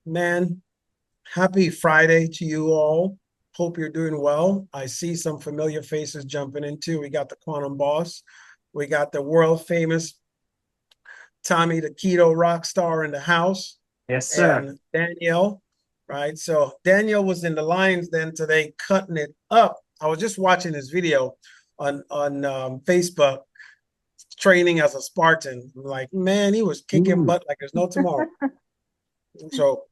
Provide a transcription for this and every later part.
Man, happy Friday to you all. Hope you're doing well. I see some familiar faces jumping in too. We got the Quantum Boss. We got the world famous Tommy, the Keto rock star in the house, Yes, sir. and Danielle, right? So Danielle was in the Lions Den today, cutting it up. I was just watching this video on Facebook, training as a Spartan. Like, man, he was kicking Ooh. butt like there's no tomorrow. So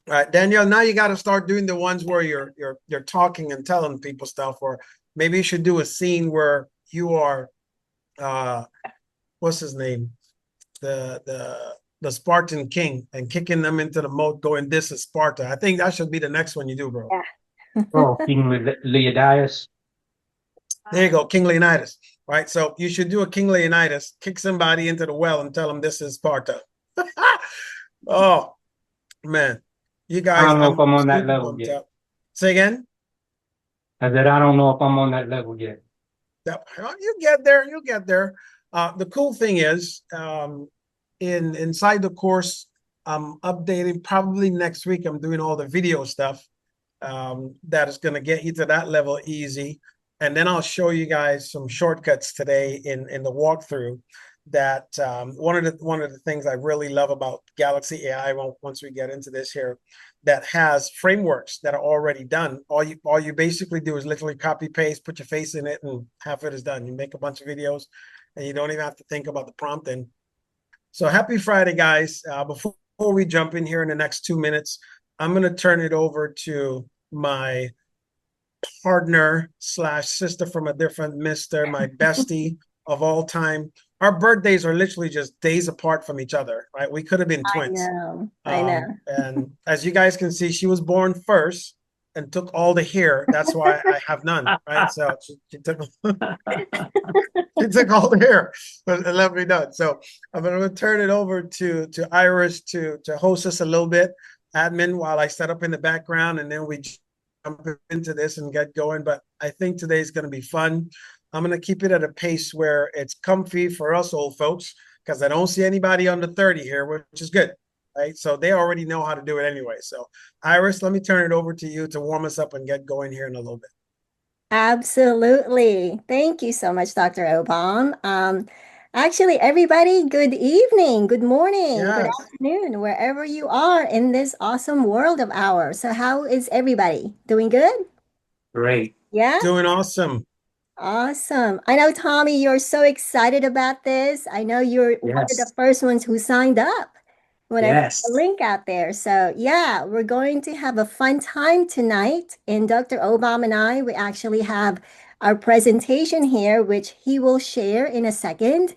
all right, Danielle, now you got to start doing the ones where you're talking and telling people stuff, or maybe you should do a scene where you are uh what's his name? The Spartan king and kicking them into the moat, going, "This is Sparta." I think that should be the next one you do, bro. Yeah. Oh, King Leonidas. There you go, King Leonidas. Right. So you should do a King Leonidas, kick somebody into the well and tell them this is Sparta. Oh man. You I guys, don't know if I'm I'm on that super level pumped yet. up. Say again. I said I don't know if I'm on that level yet. You get there, you get there. The cool thing is, inside the course, I'm updating probably next week. I'm doing all the video stuff that is going to get you to that level easy, and then I'll show you guys some shortcuts today in the walkthrough. That one of the things I really love about Galaxy AI. Once we get into this here, that has frameworks that are already done. All you basically do is literally copy paste, put your face in it, and half of it is done. You make a bunch of videos, and you don't even have to think about the prompting. So happy Friday, guys! Before we jump in here in the next 2 minutes, I'm going to turn it over to my partner slash sister from a different mister, my bestie of all time. Our birthdays are literally just days apart from each other, right? We could have been I twins. know. I know. And as you guys can see, she was born first and took all the hair. That's why I have none, right? So she took she took all the hair and left me none. So I'm going to turn it over to Iris to host us a little bit, admin, while I set up in the background, and then we jump into this and get going. But I think today's going to be fun. I'm going to keep it at a pace where it's comfy for us old folks because I don't see anybody under 30 here, which is good. Right. So they already know how to do it anyway. So, Iris, let me turn it over to you to warm us up and get going here in a little bit. Absolutely. Thank you so much, Dr. Obom. Actually, everybody, good evening, good morning, good Yes. afternoon, wherever you are in this awesome world of ours. So, how is everybody? Doing good? Great. Yeah? Doing awesome. Awesome. I know, Tommy, you're so excited about this. I know you're one of the Yes. first ones who signed up when I put the Yes. link out there. So, yeah, we're going to have a fun time tonight. And Dr. Obama and I, we actually have our presentation here, which he will share in a second.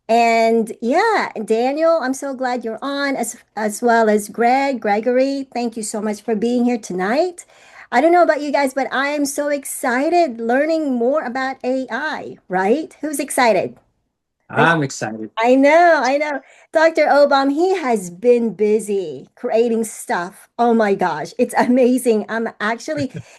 And yeah, Daniel, I'm so glad you're on, as well as Gregory. Thank you so much for being here tonight. I don't know about you guys, but I am so excited learning more about AI, right? Who's excited? Raise I'm excited. I know, I know. Dr. Obam, he has been busy creating stuff. Oh my gosh, it's amazing.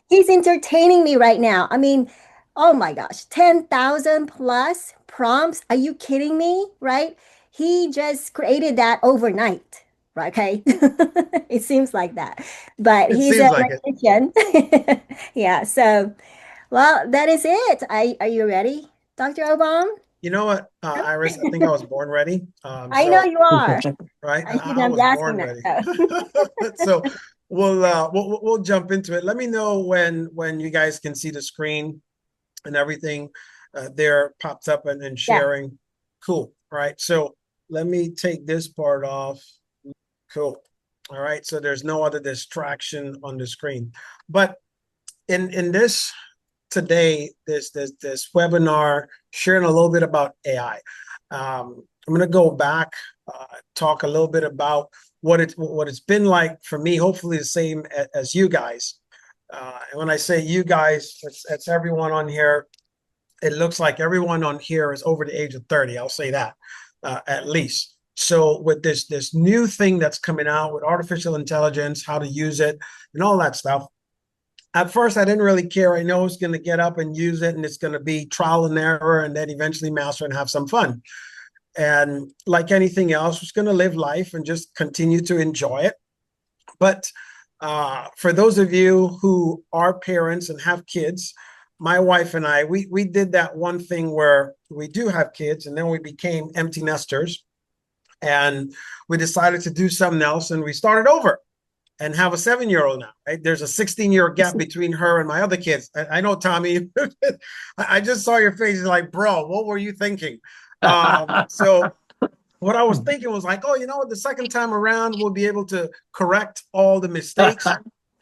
He's entertaining me right now. I mean, oh my gosh, 10,000 plus prompts. Are you kidding me? Right? He just created that overnight. Right? Okay. It seems like that. But It he's a seems like it. magician. Yeah. So, well, that is it. Are you ready, Dr. Obam? You know what, Iris? I think I was born ready. I know you are. Right, I I shouldn't was be born asking ready. that though. So we'll jump into it. Let me know when you guys can see the screen and everything there pops up and Yeah. sharing. Cool. All right. So let me take this part off. Cool. All right. So there's no other distraction on the screen. But in this today, this webinar sharing a little bit about AI. I'm going to go back, talk a little bit about what it's been like for me. Hopefully, the same as you guys. And when I say you guys, it's everyone on here. It looks like everyone on here is over the age of 30. I'll say that at least. So with this new thing that's coming out with artificial intelligence, how to use it, and all that stuff, at first I didn't really care. I know it's going to get up and use it and it's going to be trial and error and then eventually master and have some fun. And like anything else, it's going to live life and just continue to enjoy it. But for those of you who are parents and have kids, my wife and I, we did that one thing where we do have kids, and then we became empty nesters, and we decided to do something else, and we started over and have a 7-year-old now. Right? There's a 16-year gap between her and my other kids. I know, Tommy. I just saw your face, like, bro, what were you thinking? So what I was thinking was like, oh, you know what? The second time around, we'll be able to correct all the mistakes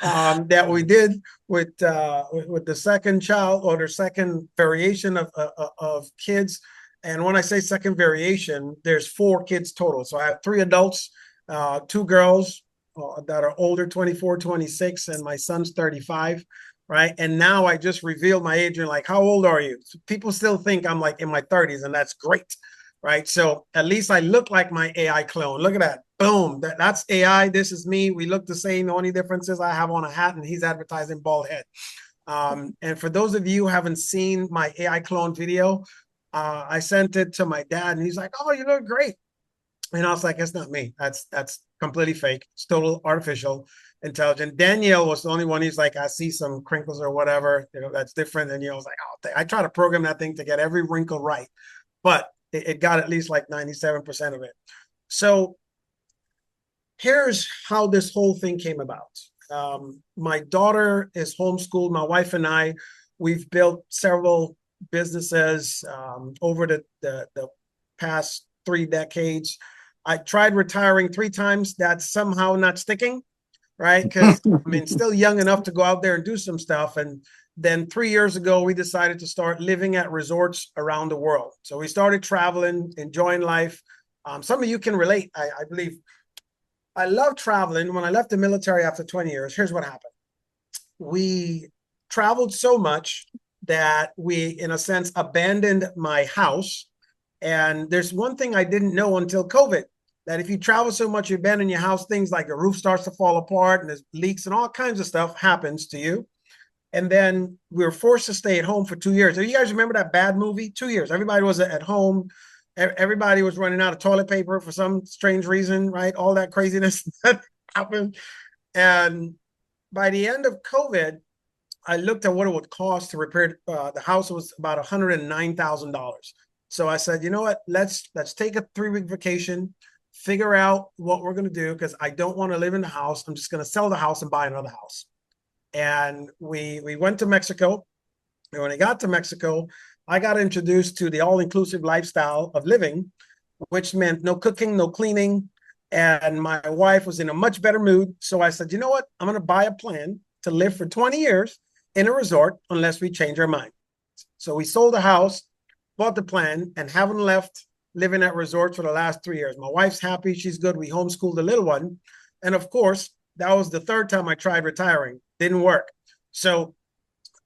that we did with the second child, or the second variation of kids. And when I say second variation, there's 4 kids total. So I have 3 adults, 2 girls that are older, 24, 26, and my son's 35. Right. And now I just revealed my age, and like, how old are you? So people still think I'm like in my 30s, and that's great. Right. So at least I look like my AI clone. Look at that. Boom. That's AI. This is me. We look the same. The only difference is I have on a hat and he's advertising bald head. And for those of you who haven't seen my AI clone video, I sent it to my dad, and he's like, oh, you look great. And I was like, it's not me. That's completely fake. It's total artificial intelligence. Danielle was the only one. He's like, I see some crinkles or whatever, that's different. And I was like, oh, I try to program that thing to get every wrinkle right, but it got at least like 97% of it. So here's how this whole thing came about. My daughter is homeschooled. My wife and I, we've built several businesses over the past 3 decades. I tried retiring 3 times. That's somehow not sticking, right? Because I mean, still young enough to go out there and do some stuff. And then 3 years ago, we decided to start living at resorts around the world. So we started traveling, enjoying life. Some of you can relate, I believe. I love traveling. When I left the military after 20 years, here's what happened. We traveled so much that we, in a sense, abandoned my house. And there's one thing I didn't know until COVID, that if you travel so much, you abandon your house, things like the roof starts to fall apart and there's leaks and all kinds of stuff happens to you. And then we were forced to stay at home for 2 years. Do you guys remember that bad movie? 2 years. Everybody was at home. Everybody was running out of toilet paper for some strange reason, right? All that craziness that happened. And by the end of COVID, I looked at what it would cost to repair the house. It was about $109,000. So I said, you know what? Let's take a 3-week vacation, figure out what we're going to do, because I don't want to live in the house. I'm just going to sell the house and buy another house. And we went to Mexico. And when I got to Mexico, I got introduced to the all-inclusive lifestyle of living, which meant no cooking, no cleaning. And my wife was in a much better mood. So I said, you know what? I'm going to buy a plan to live for 20 years in a resort unless we change our mind. So we sold the house, bought the plan, and haven't left living at resorts for the last 3 years. My wife's happy. She's good. We homeschooled the little one. And of course, that was the 3rd time I tried retiring. Didn't work. So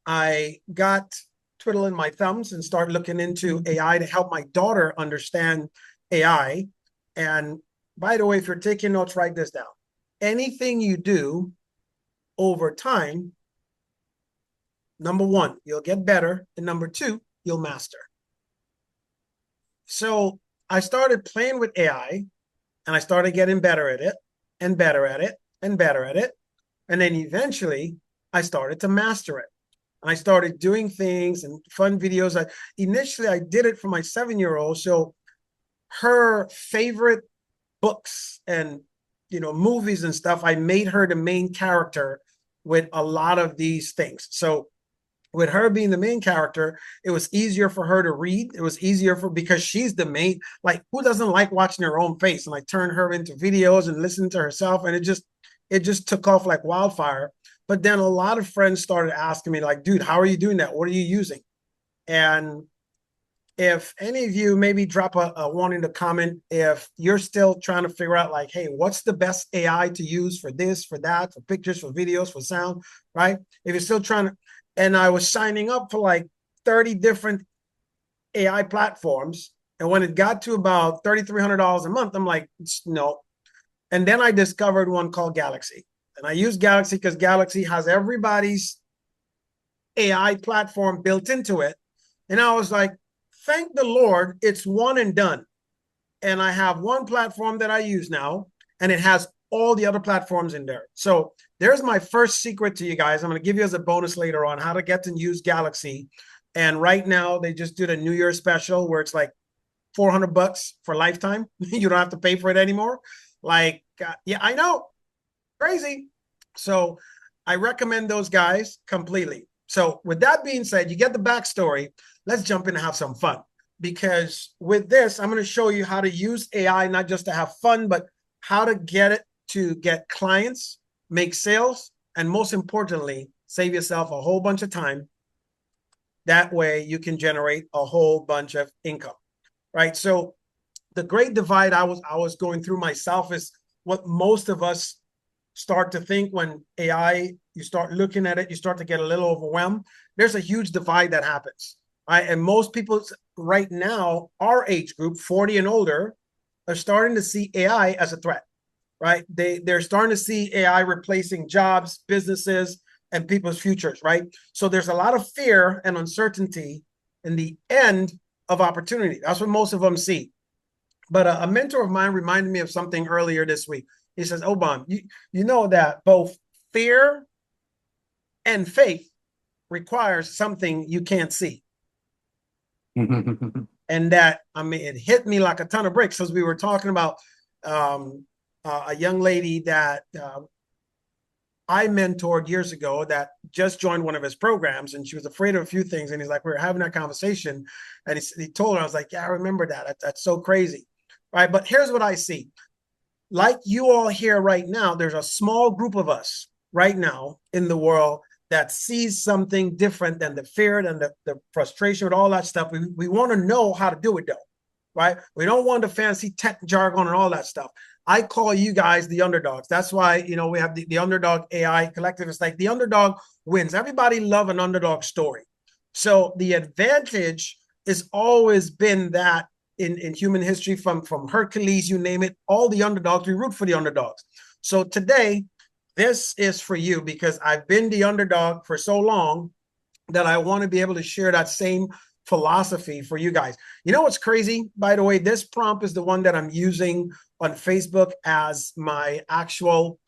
I got twiddling my thumbs and started looking into AI to help my daughter understand AI. And by the way, if you're taking notes, write this down. Anything you do over time, number 1, you'll get better. And number 2, you'll master. So I started playing with AI, and I started getting better at it and better at it and better at it. And then eventually I started to master it. And I started doing things and fun videos. Initially I did it for my 7-year-old. So her favorite books and movies and stuff, I made her the main character with a lot of these things. So with her being the main character, it was easier for her to read. It was easier because she's the main, like, who doesn't like watching her own face? And I turned her into videos and listening to herself. And it just took off like wildfire. But then a lot of friends started asking me, like, dude, how are you doing that? What are you using? And if any of you maybe drop a one in the comment, if you're still trying to figure out, like, hey, what's the best AI to use for this, for that, for pictures, for videos, for sound, right? If you're still trying to, and I was signing up for like 30 different AI platforms. And when it got to about $3,300 a month, I'm like, no. And then I discovered one called Galaxy. And I use Galaxy because Galaxy has everybody's AI platform built into it. And I was like, thank the Lord, it's one and done. And I have one platform that I use now, and it has all the other platforms in there. So there's my first secret to you guys. I'm going to give you as a bonus later on how to get to use Galaxy. And right now they just did a New Year special where it's like $400 for lifetime. You don't have to pay for it anymore. Like, yeah, I know, crazy. So I recommend those guys completely. So with that being said, you get the backstory. Let's jump in and have some fun. Because with this, I'm going to show you how to use AI, not just to have fun, but how to get it to get clients, make sales, and most importantly, save yourself a whole bunch of time. That way you can generate a whole bunch of income, right? So the great divide I was going through myself is what most of us start to think when AI, you start looking at it, you start to get a little overwhelmed. There's a huge divide that happens, right? And most people right now, our age group, 40 and older, are starting to see AI as a threat, right? They're starting to see AI replacing jobs, businesses, and people's futures, right? So there's a lot of fear and uncertainty in the end of opportunity. That's what most of them see. But a mentor of mine reminded me of something earlier this week. He says, Obom, you know that both fear and faith requires something you can't see. And that, I mean, it hit me like a ton of bricks as we were talking about a young lady that I mentored years ago that just joined one of his programs, and she was afraid of a few things. And he's like, we were having that conversation, and he told her, I was like, yeah, I remember that. That's so crazy, right? But here's what I see. Like you all here right now, there's a small group of us right now in the world that sees something different than the fear and the frustration with all that stuff. We want to know how to do it though, right? We don't want the fancy tech jargon and all that stuff. I call you guys the underdogs. That's why, you know, we have the Underdog AI collective. It's like the underdog wins. Everybody love an underdog story. So the advantage has always been that in human history, from Hercules, you name it, all the underdogs, we root for the underdogs. So today, this is for you because I've been the underdog for so long that I want to be able to share that same philosophy for you guys. You know what's crazy? By the way, this prompt is the one that I'm using on Facebook as my actual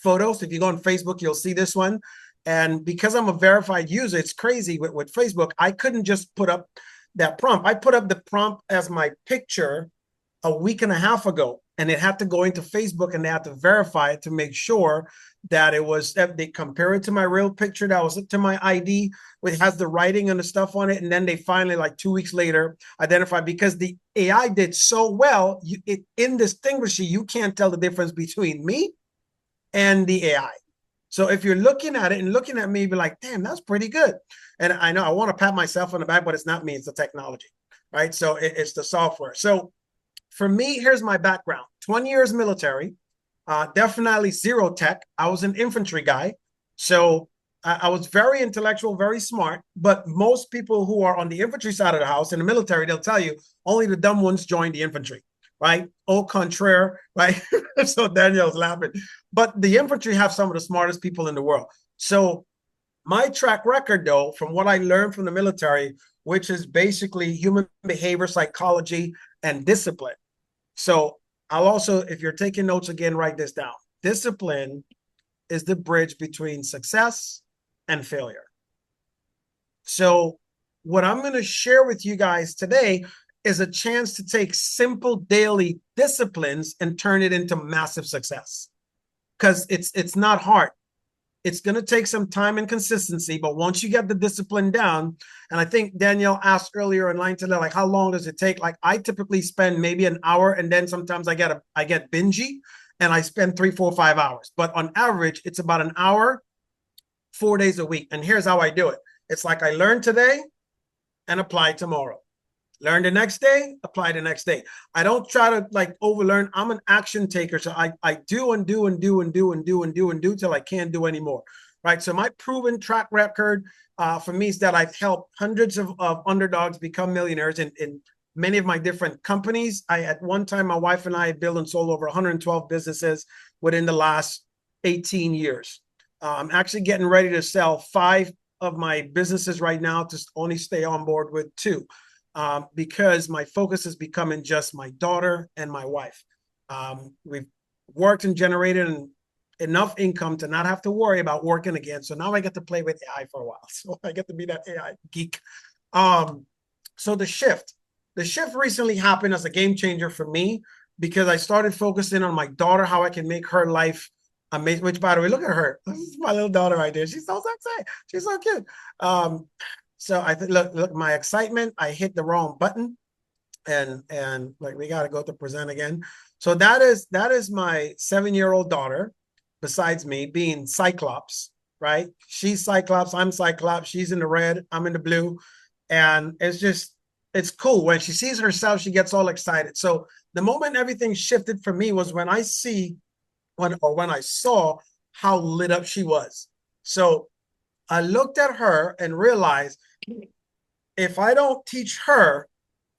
photos. If you go on Facebook, you'll see this one. And because I'm a verified user, it's crazy with Facebook. I couldn't just put up that prompt. I put up the prompt as my picture a week and a half ago, and it had to go into Facebook and they had to verify it to make sure that it was, that they compare it to my real picture that was to my ID, which has the writing and the stuff on it. And then they finally, like 2 weeks later, identified, because the AI did so well, it indistinguishable. You can't tell the difference between me and the AI. So if you're looking at it and looking at me, be like, damn, that's pretty good. And I know I want to pat myself on the back, but it's not me, it's the technology, right? So it's the software. So for me, here's my background. 20 years military, definitely zero tech. I was an infantry guy. So I was very intellectual, very smart, but most people who are on the infantry side of the house in the military, they'll tell you only the dumb ones join the infantry, right? Au contraire, right? So Daniel's laughing. But the infantry have some of the smartest people in the world. So my track record, though, from what I learned from the military, which is basically human behavior, psychology, and discipline. So I'll also, if you're taking notes again, write this down. Discipline is the bridge between success and failure. So what I'm going to share with you guys today is a chance to take simple daily disciplines and turn it into massive success. Because it's not hard. It's going to take some time and consistency, but once you get the discipline down, and I think Danielle asked earlier in line today, like, how long does it take? Like, I typically spend maybe an hour, and then sometimes I get bingey, and I spend 3, 4, 5 hours. But on average, it's about an hour, 4 days a week. And here's how I do it. It's like I learn today and apply tomorrow. Learn the next day, apply the next day. I don't try to like overlearn. I'm an action taker. So I do and do and do and do and do and do and do till I can't do anymore. Right. So my proven track record for me is that I've helped hundreds of underdogs become millionaires in many of my different companies. At one time, my wife and I had built and sold over 112 businesses within the last 18 years. I'm actually getting ready to sell 5 of my businesses right now to only stay on board with 2. Because my focus is becoming just my daughter and my wife. We've worked and generated enough income to not have to worry about working again. So now I get to play with AI for a while. So I get to be that AI geek. So the shift recently happened as a game changer for me because I started focusing on my daughter, how I can make her life amazing. Which, by the way, look at her. This is my little daughter right there. She's so sexy. She's so cute. So I think, look, my excitement. I hit the wrong button, and like we got to go to present again. So that is my 7-year-old daughter. Besides me being Cyclops, right? She's Cyclops. I'm Cyclops. She's in the red. I'm in the blue. And it's cool. When she sees herself, she gets all excited. So the moment everything shifted for me was when I saw how lit up she was. So I looked at her and realized if I don't teach her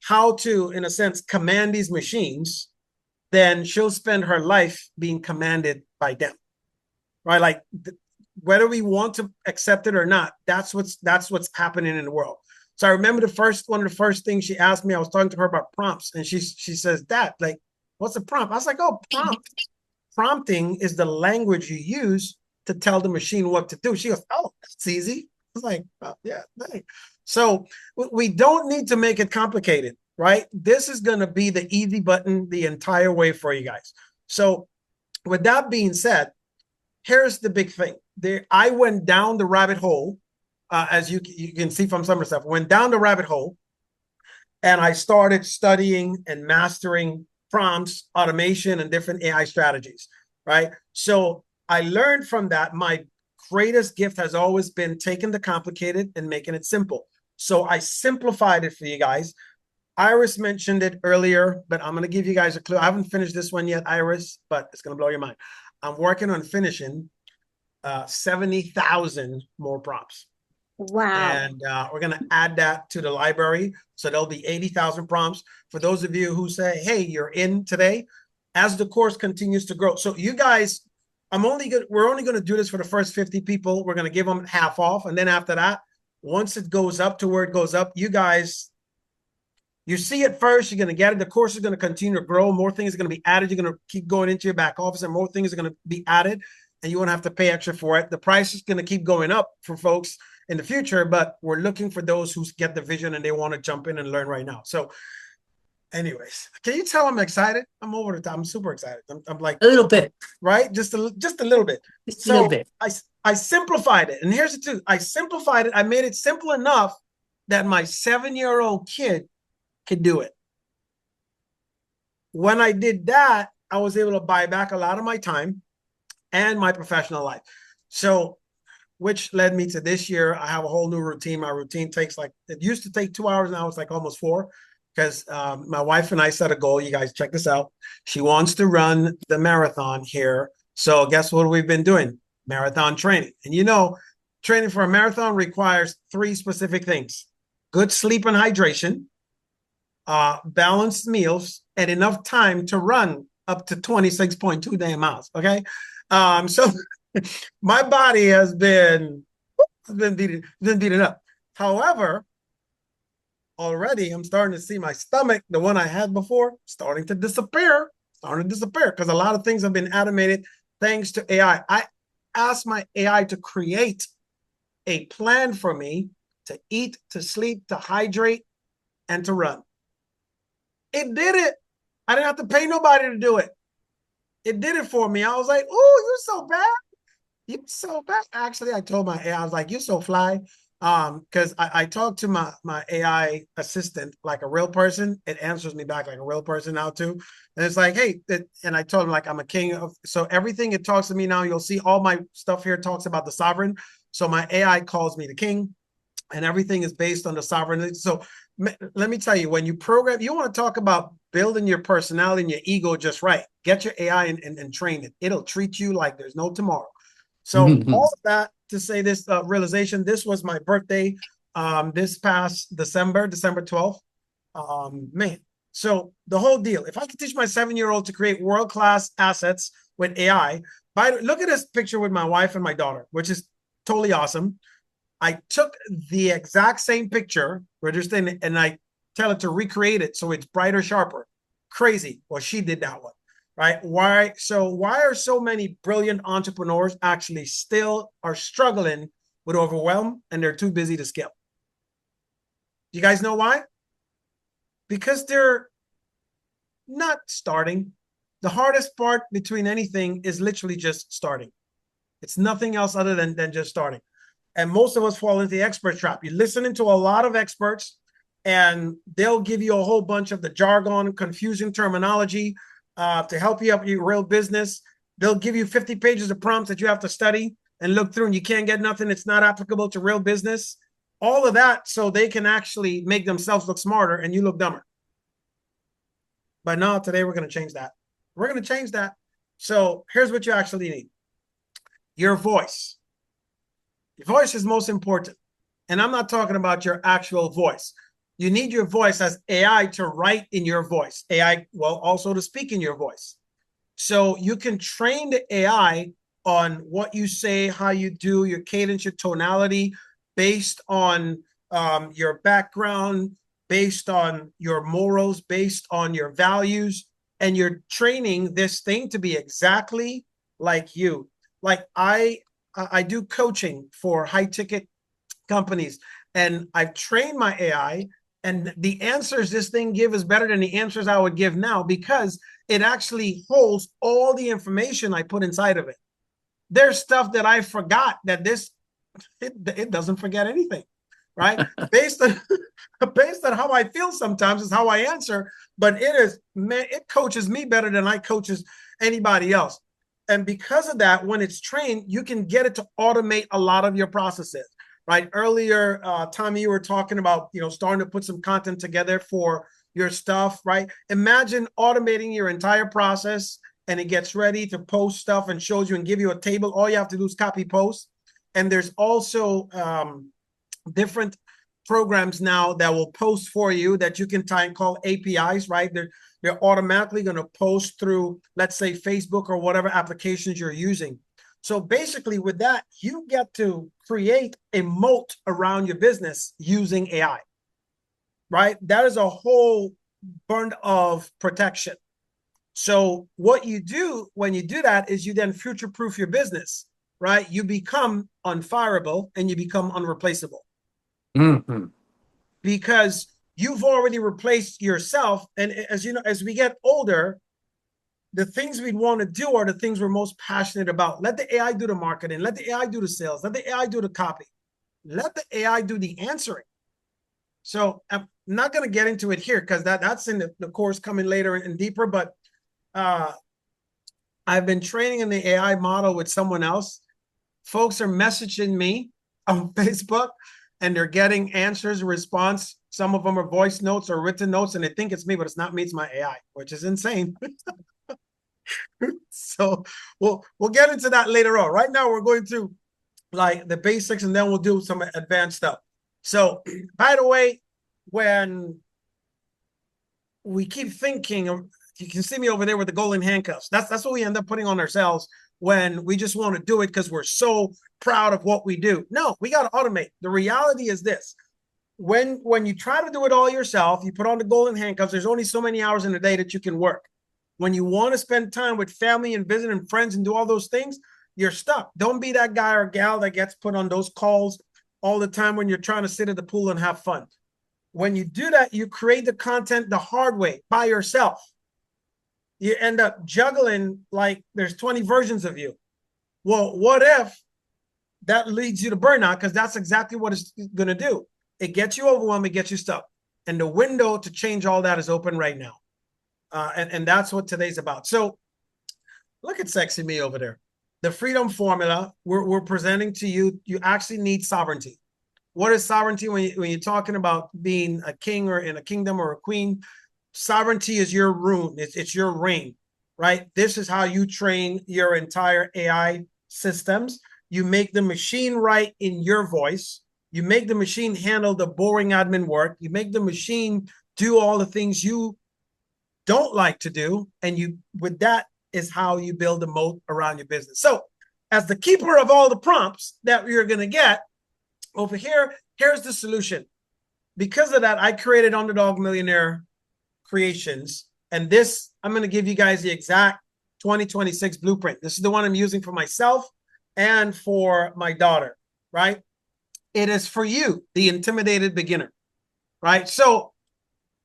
how to, in a sense, command these machines, then she'll spend her life being commanded by them, right? Like whether we want to accept it or not, that's what's happening in the world. So I remember one of the first things she asked me, I was talking to her about prompts, and she says, Dad, like, what's a prompt? I was like, oh, prompting is the language you use to tell the machine what to do. She goes, oh, that's easy. I was like, oh, yeah, thanks. So we don't need to make it complicated, right? This is going to be the easy button the entire way for you guys. So with that being said, here's the big thing. I went down the rabbit hole, as you can see from some of the stuff, went down the rabbit hole, and I started studying and mastering prompts, automation, and different AI strategies, right? So I learned from that. My greatest gift has always been taking the complicated and making it simple. So I simplified it for you guys. Iris mentioned it earlier, but I'm going to give you guys a clue. I haven't finished this one yet, Iris, but it's going to blow your mind. I'm working on finishing 70,000 more prompts. Wow. And we're going to add that to the library. So there'll be 80,000 prompts. For those of you who say, hey, you're in today, as the course continues to grow. So you guys, we're only going to do this for the first 50 people. We're going to give them half off. And then after that, once it goes up to where it goes up, you guys, you see it first, you're going to get it. The course is going to continue to grow. More things are going to be added. You're going to keep going into your back office and more things are going to be added and you won't have to pay extra for it. The price is going to keep going up for folks in the future, but we're looking for those who get the vision and they want to jump in and learn right now. So anyways, can you tell I'm excited? I'm over the top. I'm super excited. I'm like a little bit, right? Just a little bit. Just a little bit. I simplified it. And here's the truth. I simplified it. I made it simple enough that my 7-year-old kid could do it. When I did that, I was able to buy back a lot of my time and my professional life. So, which led me to this year, I have a whole new routine. My routine takes it used to take 2 hours, now it's like almost 4, because my wife and I set a goal. You guys check this out. She wants to run the marathon here. So guess what we've been doing? Marathon training. And training for a marathon requires 3 specific things: good sleep and hydration, balanced meals, and enough time to run up to 26.2 damn miles. Okay. So my body has been beaten up. However, already I'm starting to see my stomach, the one I had before, starting to disappear because a lot of things have been automated thanks to AI. I asked my AI to create a plan for me to eat, to sleep, to hydrate, and to run. It did it. I didn't have to pay nobody to do it. It did it for me. I was like, oh, you're so bad. You're so bad. Actually, I told my AI, I was like, you're so fly. Because I talked to my AI assistant like a real person. It answers me back like a real person now too. And it's like, hey, and I told him like I'm a king of, so everything it talks to me now, you'll see all my stuff here talks about the sovereign. So my AI calls me the king, and everything is based on the sovereignty. So let me tell you, when you program, you want to talk about building your personality and your ego just right. Get your AI and train it. It'll treat you like there's no tomorrow. So all of that to say this realization, this was my birthday this past December 12th. Man, so the whole deal, if I could teach my 7-year-old to create world-class assets with AI, look at this picture with my wife and my daughter, which is totally awesome. I took the exact same picture, and I tell it to recreate it so it's brighter, sharper. Crazy. Well, she did that one. right? Why are so many brilliant entrepreneurs actually still are struggling with overwhelm and they're too busy to scale? You guys know why? Because they're not starting. The hardest part between anything is literally just starting. It's nothing else other than just starting. And most of us fall into the expert trap. You're listening to a lot of experts, and they'll give you a whole bunch of the jargon, confusing terminology to help you up your real business. They'll give you 50 pages of prompts that you have to study and look through, and you can't get nothing. It's not applicable to real business. All of that so they can actually make themselves look smarter and you look dumber. But no, today we're going to change that. We're going to change that. So here's what you actually need. Your voice. Your voice is most important. And I'm not talking about your actual voice. You need your voice as AI to write in your voice. AI, well, also to speak in your voice. So you can train the AI on what you say, how you do, your cadence, your tonality, based on your background, based on your morals, based on your values. And you're training this thing to be exactly like you. Like I do coaching for high ticket companies, and I've trained my AI, and the answers this thing give is better than the answers I would give now because it actually holds all the information I put inside of it. There's stuff that I forgot that it doesn't forget anything, right? based on how I feel sometimes is how I answer, but it coaches me better than I coaches anybody else. And because of that, when it's trained, you can get it to automate a lot of your processes, right? Earlier, Tommy, you were talking about, starting to put some content together for your stuff, right? Imagine automating your entire process and it gets ready to post stuff and shows you and give you a table. All you have to do is copy post. And there's also different programs now that will post for you that you can tie and call APIs, right? They're automatically going to post through, let's say, Facebook or whatever applications you're using. So basically with that, you get to create a moat around your business using AI, right? That is a whole bunch of protection. So what you do when you do that is you then future-proof your business, right? You become unfireable and you become unreplaceable. Mm-hmm. Because you've already replaced yourself. And as you know, as we get older, the things we'd want to do are the things we're most passionate about. Let the AI do the marketing. Let the AI do the sales. Let the AI do the copy. Let the AI do the answering. So I'm not going to get into it here because that's in the course coming later and deeper. But I've been training in the AI model with someone else. Folks are messaging me on Facebook and they're getting answers, response. Some of them are voice notes or written notes, and they think it's me, but it's not me, it's my AI, which is insane. So we'll get into that later on. Right now, we're going through like the basics, and then we'll do some advanced stuff. So, by the way, when we keep thinking, you can see me over there with the golden handcuffs. That's what we end up putting on ourselves when we just want to do it because we're so proud of what we do. No, we got to automate. The reality is this. When you try to do it all yourself, you put on the golden handcuffs, there's only so many hours in a day that you can work. When you want to spend time with family and visiting friends and do all those things, you're stuck. Don't be that guy or gal that gets put on those calls all the time when you're trying to sit at the pool and have fun. When you do that, you create the content the hard way by yourself. You end up juggling like there's 20 versions of you. Well, what if that leads you to burnout? Because that's exactly what it's going to do. It gets you overwhelmed, it gets you stuck. And the window to change all that is open right now. And that's what today's about. So look at sexy me over there. The freedom formula we're presenting to you, you actually need sovereignty. What is sovereignty when you're talking about being a king or in a kingdom or a queen? Sovereignty is your rune. It's your reign, right? This is how you train your entire AI systems. You make the machine write in your voice. You make the machine handle the boring admin work. You make the machine do all the things you don't like to do. And with that is how you build a moat around your business. So as the keeper of all the prompts that you're going to get over here, here's the solution. Because of that, I created Underdog Millionaire Creations. And this, I'm going to give you guys the exact 2026 blueprint. This is the one I'm using for myself and for my daughter, right? It is for you, the intimidated beginner, right? So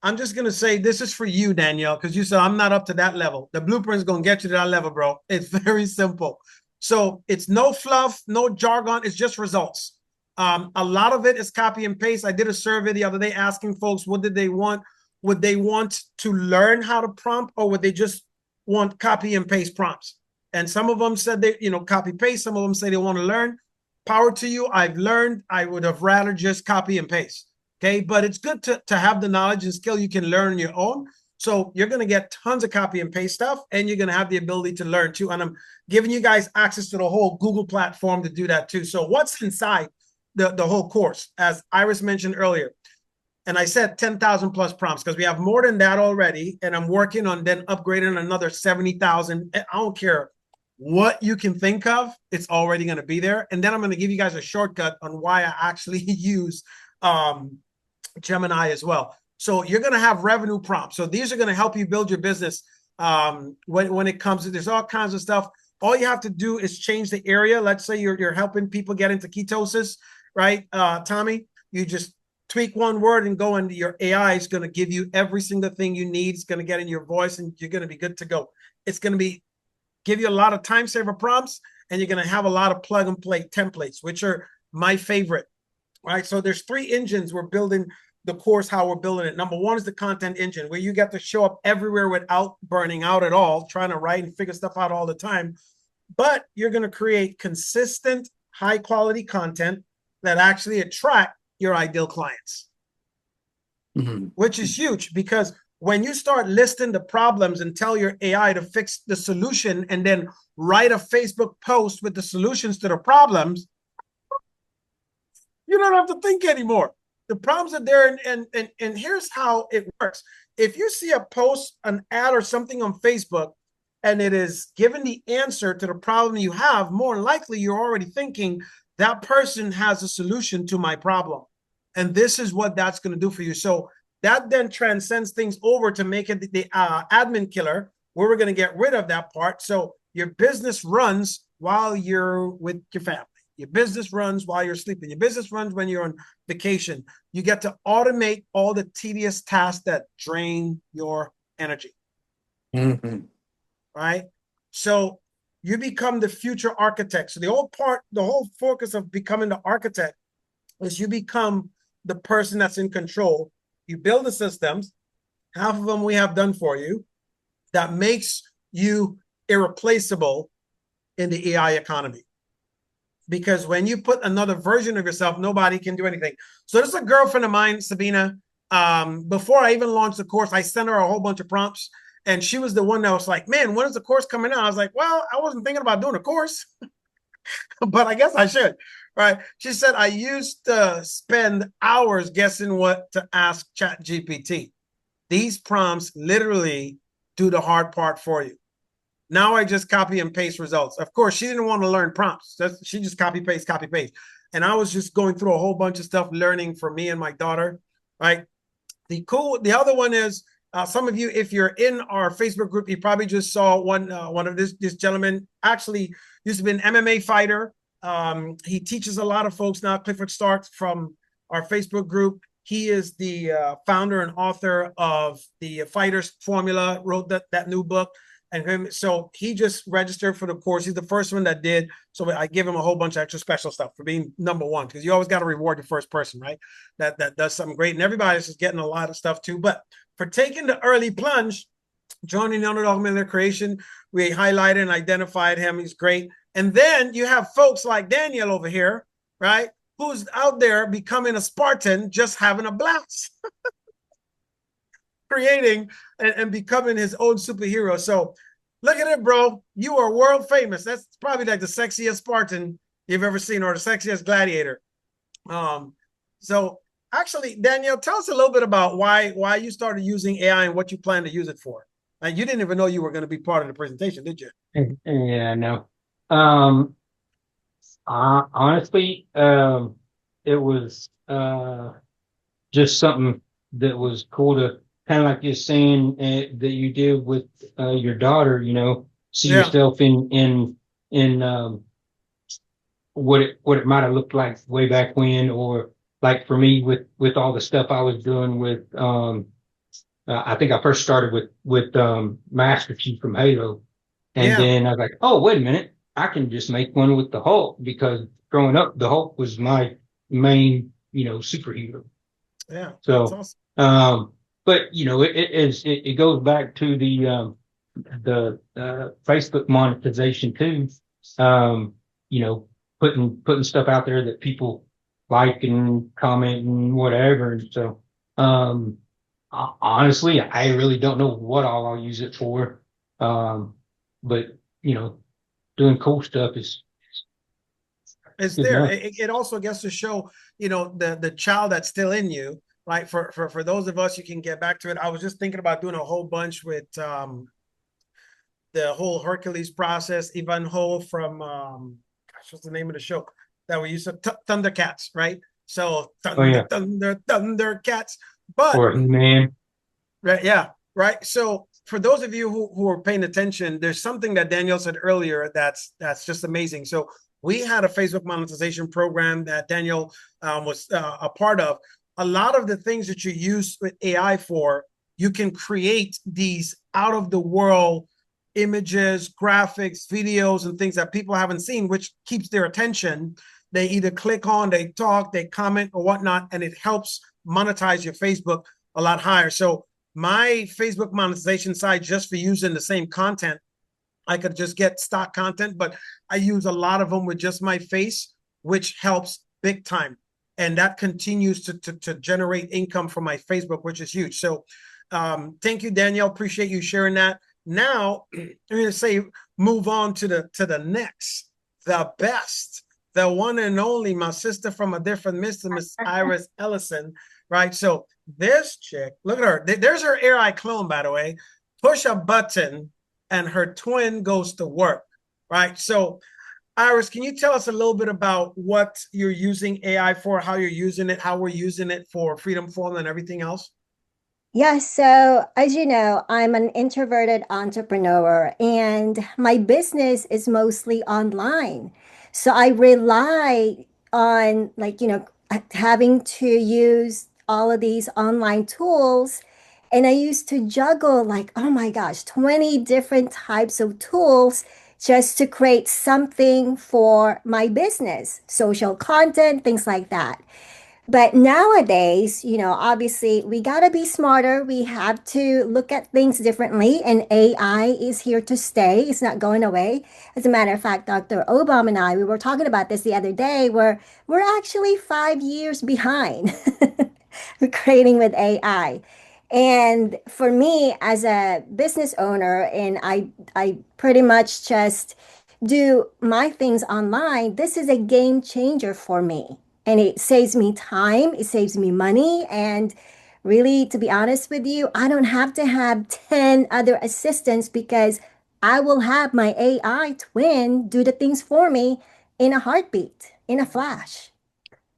I'm just going to say this is for you, Danielle, because you said I'm not up to that level. The blueprint is going to get you to that level, bro. It's very simple. So it's no fluff, no jargon. It's just results. A lot of it is copy and paste. I did a survey the other day asking folks, what did they want? Would they want to learn how to prompt, or would they just want copy and paste prompts? And some of them said they, copy paste. Some of them say they want to learn. Power to you. I've learned. I would have rather just copy and paste. Okay, but it's good to have the knowledge and skill you can learn on your own. So you're going to get tons of copy and paste stuff, and you're going to have the ability to learn too. And I'm giving you guys access to the whole Google platform to do that too. So what's inside the whole course, as Iris mentioned earlier, and I said 10,000 plus prompts because we have more than that already. And I'm working on then upgrading another 70,000. I don't care what you can think of, it's already going to be there. And then I'm going to give you guys a shortcut on why I actually use Gemini as well. So you're going to have revenue prompts. So these are going to help you build your business when it comes to, there's all kinds of stuff. All you have to do is change the area. Let's say you're helping people get into ketosis, right? Tommy, you just tweak one word and go, and your AI is going to give you every single thing you need. It's going to get in your voice, and you're going to be good to go. It's going to give you a lot of time saver prompts, and you're going to have a lot of plug and play templates, which are my favorite. Right. So there's 3 engines we're building the course, how we're building it. Number 1 is the content engine, where you get to show up everywhere without burning out at all, trying to write and figure stuff out all the time. But you're going to create consistent, high quality content that actually attract your ideal clients, which is huge, because when you start listing the problems and tell your AI to fix the solution and then write a Facebook post with the solutions to the problems, you don't have to think anymore. The problems are there, and here's how it works. If you see a post, an ad, or something on Facebook, and it is given the answer to the problem you have, more likely you're already thinking that person has a solution to my problem. And this is what that's going to do for you. So that then transcends things over to make it the admin killer, where we're going to get rid of that part. So your business runs while you're with your family. Your business runs while you're sleeping. Your business runs when you're on vacation. You get to automate all the tedious tasks that drain your energy. Right? So you become the future architect. So the whole focus of becoming the architect is you become the person that's in control. You build the systems, half of them we have done for you, that makes you irreplaceable in the AI economy. Because when you put another version of yourself, nobody can do anything. So there's a girlfriend of mine, Sabina. Before I even launched the course, I sent her a whole bunch of prompts, and she was the one that was like, man, when is the course coming out? I was like, well, I wasn't thinking about doing a course, but I guess I should. Right. She said, I used to spend hours guessing what to ask ChatGPT. These prompts literally do the hard part for you. Now I just copy and paste results. Of course, she didn't want to learn prompts. She just copy, paste. And I was just going through a whole bunch of stuff, learning for me and my daughter, right? The other one is, some of you, if you're in our Facebook group, you probably just saw one of this gentleman, actually used to be an MMA fighter. He teaches a lot of folks now, Clifford Starks from our Facebook group. He is the founder and author of the Fighters Formula, wrote that new book. So he just registered for the course. He's the first one that did. So I give him a whole bunch of extra special stuff for being number 1, because you always got to reward the first person, right? That does something great. And everybody's just getting a lot of stuff too. But for taking the early plunge, joining the Underdog Millionaire Creation, we highlighted and identified him. He's great. And then you have folks like Daniel over here, right? Who's out there becoming a Spartan, just having a blast. Creating and becoming his own superhero. So look at it, bro. You are world famous. That's probably like the sexiest Spartan you've ever seen, or the sexiest gladiator. So actually, Danielle, tell us a little bit about why you started using AI and what you plan to use it for. And you didn't even know you were going to be part of the presentation, did you? Yeah, no. Honestly, it was just something that was cool to, kind of like you're saying, that you did with your daughter, see Yeah. yourself in what it might have looked like way back when, or like for me with all the stuff I was doing with I think I first started with Master Chief from Halo, and Yeah. then I was like, oh wait a minute, I can just make one with the Hulk, because growing up the Hulk was my main superhero. Yeah. That's So awesome. but it goes back to the Facebook monetization too. Um, you know, putting stuff out there that people like and comment and whatever. And so, honestly, I really don't know what all I'll use it for. But doing cool stuff is It's good there. enough. It also gets to show, the child that's still in you, right? For those of us, you can get back to it. I was just thinking about doing a whole bunch with the whole Hercules process, Ivan Ho from gosh, what's the name of the show that we used to Thundercats, right? So Oh yeah, Thundercats. But or man, right, yeah, right. So for those of you who are paying attention, there's something that Danielle said earlier that's just amazing. So we had a Facebook monetization program that Danielle was a part of. A lot of the things that you use with AI for, you can create these out of the world images, graphics, videos, and things that people haven't seen, which keeps their attention. They either click on, they talk, they comment, or whatnot, and it helps monetize your Facebook a lot higher. So my Facebook monetization side, just for using the same content, I could just get stock content, but I use a lot of them with just my face, which helps big time. And that continues to generate income from my Facebook, which is huge. So thank you, Danielle. Appreciate you sharing that. Now, I'm going to say move on to the next, the best, the one and only, my sister from a different mister, Miss Iris Ellison, right? So this chick, look at her. There's her AI clone, by the way. Push a button and her twin goes to work, right? So Iris, can you tell us a little bit about what you're using AI for, how you're using it, how we're using it for Freedom Forum and everything else? Yeah, so as you know, I'm an introverted entrepreneur and my business is mostly online. So I rely on having to use all of these online tools. And I used to juggle like, oh my gosh, 20 different types of tools just to create something for my business, social content, things like that. But nowadays, obviously we got to be smarter. We have to look at things differently, and AI is here to stay. It's not going away. As a matter of fact, Dr. Obom and I, we were talking about this the other day, where we're actually 5 years behind creating with AI. And for me as a business owner, and I pretty much just do my things online, this is a game changer for me. And it saves me time, it saves me money. And really, to be honest with you, I don't have to have 10 other assistants because I will have my AI twin do the things for me in a heartbeat, in a flash.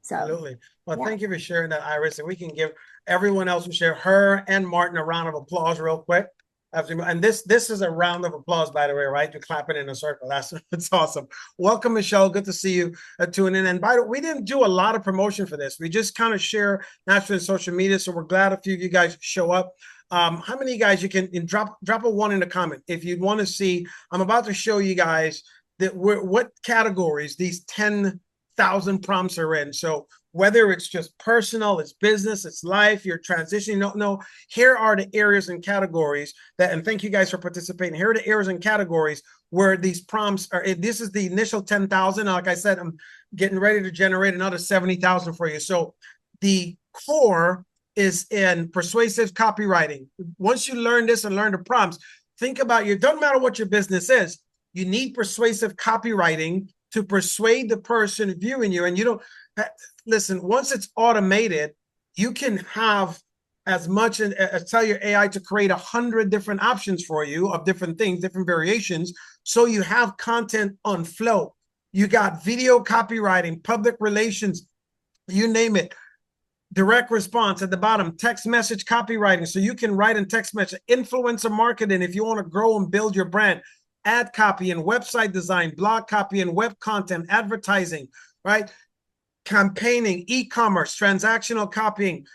So, Absolutely. Well, yeah. thank you for sharing that, Iris. And we can give everyone else who share her and Martin a round of applause real quick. And this is a round of applause, by the way, right? You're clapping in a circle. That's awesome. Welcome, Michelle. Good to see you tuning in. And by the way, we didn't do a lot of promotion for this. We just kind of share naturally in social media. So we're glad a few of you guys show up. How many of you guys you can drop a one in the comment if you'd want to see? I'm about to show you guys that what categories these 10,000 prompts are in. So whether it's just personal, it's business, it's life, you're transitioning, no, here are the areas and categories that, and thank you guys for participating. Here are the areas and categories where these prompts are. This is the initial 10,000. Like I said, I'm getting ready to generate another 70,000 for you. So the core is in persuasive copywriting. Once you learn this and learn the prompts, think about it doesn't matter what your business is. You need persuasive copywriting to persuade the person viewing you. And you don't, listen, once it's automated, you can have as much as tell your AI to create 100 different options for you of different things, different variations. So you have content on flow. You got video copywriting, public relations, you name it. Direct response at the bottom, text message copywriting. So you can write in text message, influencer marketing if you want to grow and build your brand. ad copy and website design, blog copy and web content, advertising, right? Campaigning, e-commerce, transactional copying,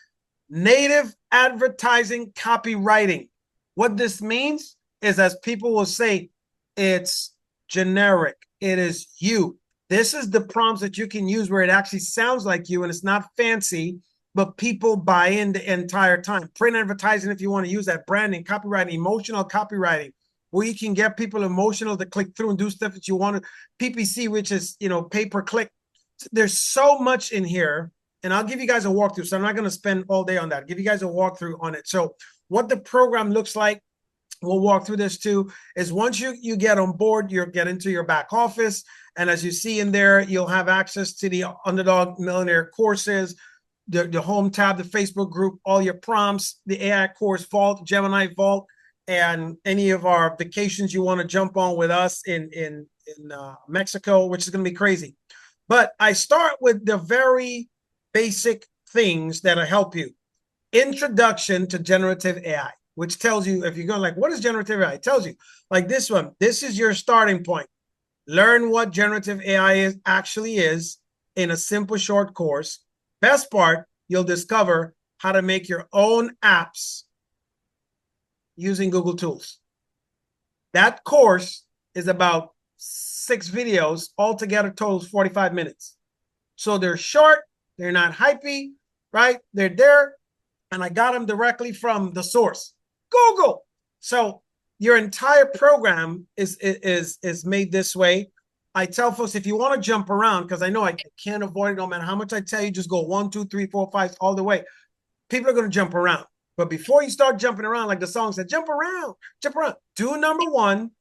native advertising copywriting. What this means is, as people will say, it's generic. It is you. This is the prompts that you can use where it actually sounds like you and it's not fancy, but people buy in the entire time. Print advertising, if you want to use that, branding, copywriting, emotional copywriting, where you can get people emotional to click through and do stuff that you want to. PPC, which is, pay per click. There's so much in here, and I'll give you guys a walkthrough. So I'm not going to spend all day on that. I'll give you guys a walkthrough on it. So what the program looks like, we'll walk through this too, is once you get on board, you'll get into your back office. And as you see in there, you'll have access to the Underdog Millionaire courses, the home tab, the Facebook group, all your prompts, the AI course vault, Gemini vault, and any of our vacations you want to jump on with us in Mexico, which is going to be crazy. But I start with the very basic things that'll help you. Introduction to generative AI, which tells you, if you're going like, what is generative AI? It tells you, like this one, this is your starting point. Learn what generative AI actually is in a simple short course. Best part, you'll discover how to make your own apps using Google Tools. That course is about 6 videos, altogether totals 45 minutes. So they're short, they're not hypey, right? They're there, and I got them directly from the source, Google. So your entire program is made this way. I tell folks, if you want to jump around, because I know I can't avoid it, no matter how much I tell you, just go 1, 2, 3, 4, 5, all the way. People are going to jump around. But before you start jumping around, like the song said, jump around, jump around. Do number 1,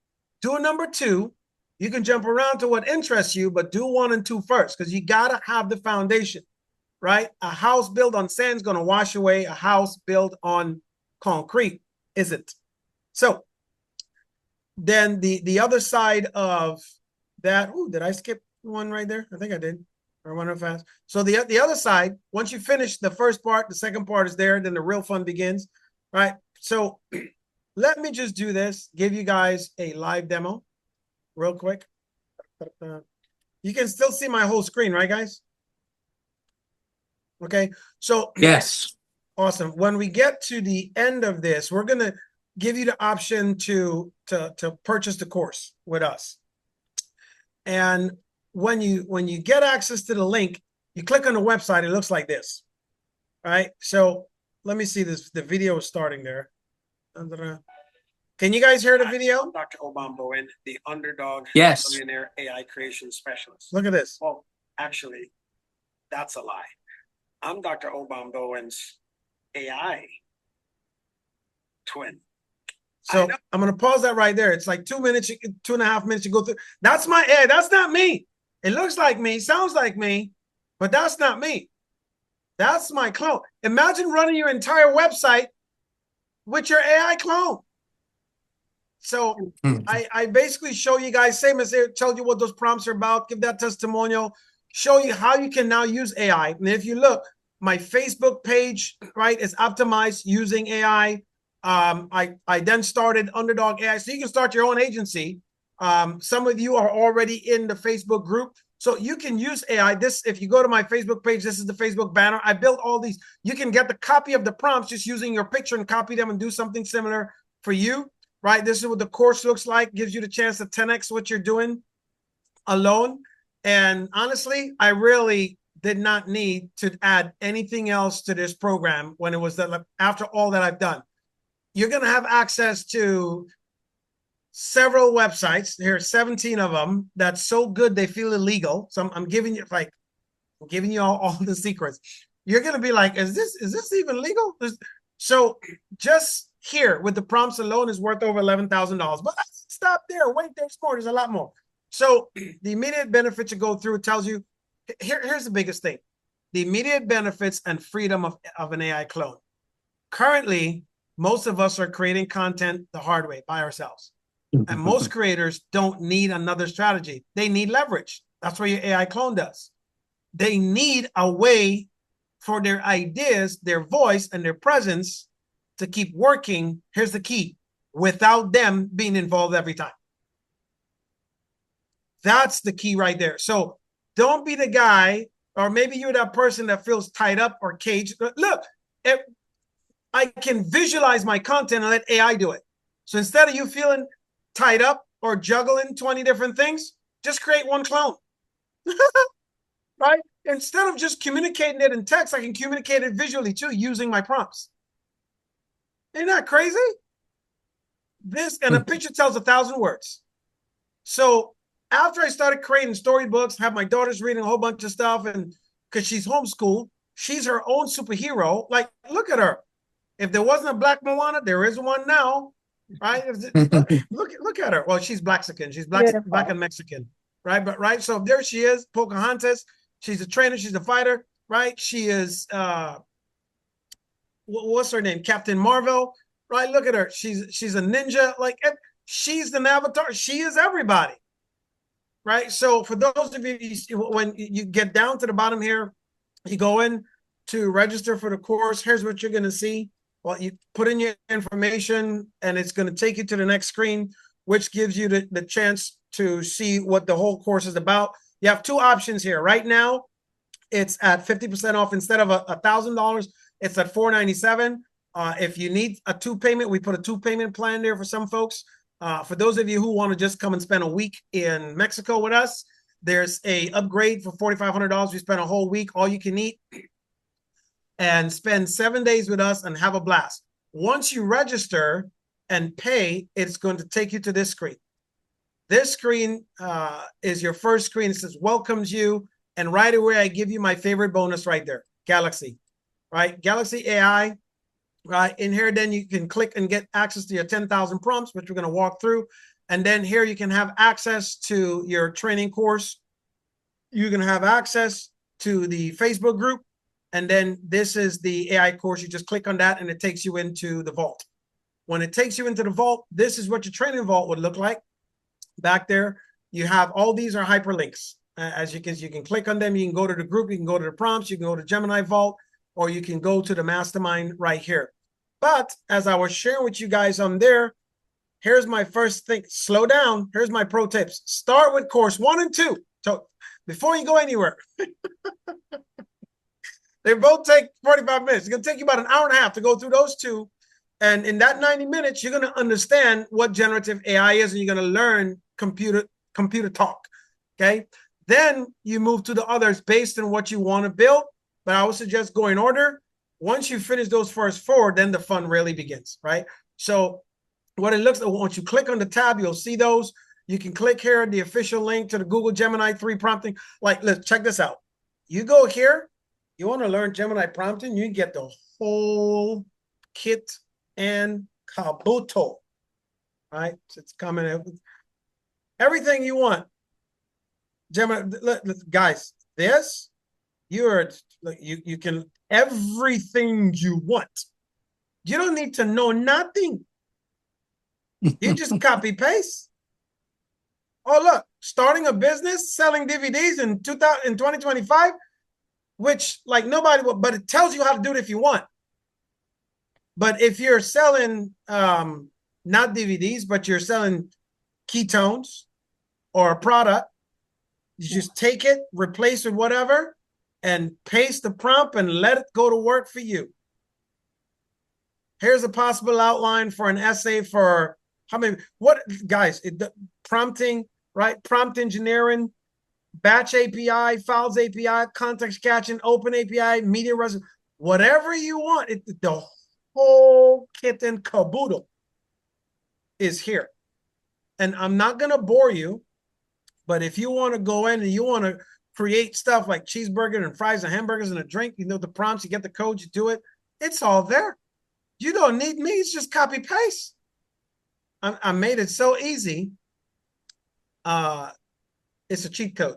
do number 2. You can jump around to what interests you, but do 1 and 2 first, because you got to have the foundation, right? A house built on sand is going to wash away. A house built on concrete isn't. So then the other side of that, did I skip one right there? I think I did. Or went up fast. So the other side, once you finish the first part, the second part is there, then the real fun begins, right? So let me just do this, give you guys a live demo real quick. You can still see my whole screen, right, guys? Okay, so Yes. Awesome. When we get to the end of this, we're going to give you the option to purchase the course with us. And when you get access to the link, you click on the website, it looks like this. All right. So let me see this. The video is starting there. Can you guys hear the video? I'm Dr. Obom Bowen, the Underdog Yes. Millionaire AI creation specialist. Look at this. Well, actually, that's a lie. I'm Dr. Obom Bowen's AI twin. So I'm going to pause that right there. It's like 2 minutes, 2.5 minutes you go through. That's my AI. That's not me. It looks like me, sounds like me, but that's not me. That's my clone. Imagine running your entire website with your AI clone. So I basically show you guys, same as I tell you what those prompts are about, give that testimonial, show you how you can now use AI. And if you look, my Facebook page, right, is optimized using AI. I then started Underdog AI. So you can start your own agency. Some of you are already in the Facebook group. So you can use AI. This, if you go to my Facebook page, this is the Facebook banner. I built all these. You can get the copy of the prompts just using your picture and copy them and do something similar for you, right? This is what the course looks like. Gives you the chance to 10x what you're doing alone. And honestly, I really did not need to add anything else to this program when it was that, after all that I've done. You're going to have access to several websites. There are 17 of them that's so good they feel illegal. So I'm giving you all the secrets. You're going to be like, is this even legal? So just here with the prompts alone is worth over $11,000. But stop there. Wait, there's more. There's a lot more. So the immediate benefits you go through, it tells you, here's the biggest thing. The immediate benefits and freedom of an AI clone. Currently, most of us are creating content the hard way by ourselves. And most creators don't need another strategy. They need leverage. That's what your AI clone does. They need a way for their ideas, their voice, and their presence to keep working. Here's the key: without them being involved every time. That's the key right there. So don't be the guy, or maybe you're that person that feels tied up or caged. Look, I can visualize my content and let AI do it. So instead of you feeling tied up or juggling 20 different things, just create one clone. Right? Instead of just communicating it in text, I can communicate it visually too using my prompts. Isn't that crazy? This and a picture tells 1,000 words. So after I started creating storybooks, have my daughters reading a whole bunch of stuff, and because she's homeschooled, she's her own superhero. Like, look at her. If there wasn't a black Moana, there is one now, right? Look at her. Well, she's Blaxican. She's black and Mexican, right? But right, so there she is, Pocahontas. She's a trainer. She's a fighter, right? She is what's her name? Captain Marvel, right? Look at her. She's a ninja. Like, she's an avatar. She is everybody, right? So for those of you, when you get down to the bottom here, you go in to register for the course. Here's what you're going to see. Well, you put in your information, and it's going to take you to the next screen, which gives you the chance to see what the whole course is about. You have two options here. Right now, it's at 50% off. Instead of $1,000, it's at $497. If you need a two payment, we put a two payment plan there for some folks. For those of you who want to just come and spend a week in Mexico with us, there's a upgrade for $4,500. We spend a whole week, all you can eat, and spend 7 days with us and have a blast. Once you register and pay, it's going to take you to this screen. This screen is your first screen. It says welcomes you. And right away, I give you my favorite bonus right there, Galaxy, right? Galaxy AI, right? In here, then you can click and get access to your 10,000 prompts, which we're going to walk through. And then here you can have access to your training course. You can have access to the Facebook group. And then this is the AI course. You just click on that and it takes you into the vault. When it takes you into the vault, this is what your training vault would look like. Back there, you have all these are hyperlinks. As you can click on them. You can go to the group. You can go to the prompts. You can go to Gemini Vault, or you can go to the mastermind right here. But as I was sharing with you guys on there, here's my first thing. Slow down. Here's my pro tips. Start with course 1 and 2. So before you go anywhere, they both take 45 minutes. It's going to take you about an hour and a half to go through those two. And in that 90 minutes, you're going to understand what generative AI is, and you're going to learn computer talk. Okay. Then you move to the others based on what you want to build. But I would suggest go in order. Once you finish those first 4, then the fun really begins, right? So what it looks like, once you click on the tab, you'll see those. You can click here, the official link to the Google Gemini 3 prompting. Like, let's check this out. You go here, you want to learn Gemini prompting, you get the whole kit and caboodle, right? So it's coming out with everything you want. Gemini, guys, this you can everything you want. You don't need to know nothing. You just copy paste. Oh, look, starting a business, selling DVDs in 2025, which like nobody will, but it tells you how to do it if you want. But if you're selling not DVDs, but you're selling ketones or a product, you just take it, replace it, whatever, and paste the prompt and let it go to work for you. Here's a possible outline for an essay for how many, what guys, prompting, right? Prompt engineering, batch API, files API, context catching, open API, media resolution, whatever you want. The whole kit and caboodle is here. And I'm not going to bore you. But if you want to go in and you want to create stuff like cheeseburger and fries and hamburgers and a drink, you know the prompts, you get the code, you do it. It's all there. You don't need me. It's just copy paste. I made it so easy. It's a cheat code.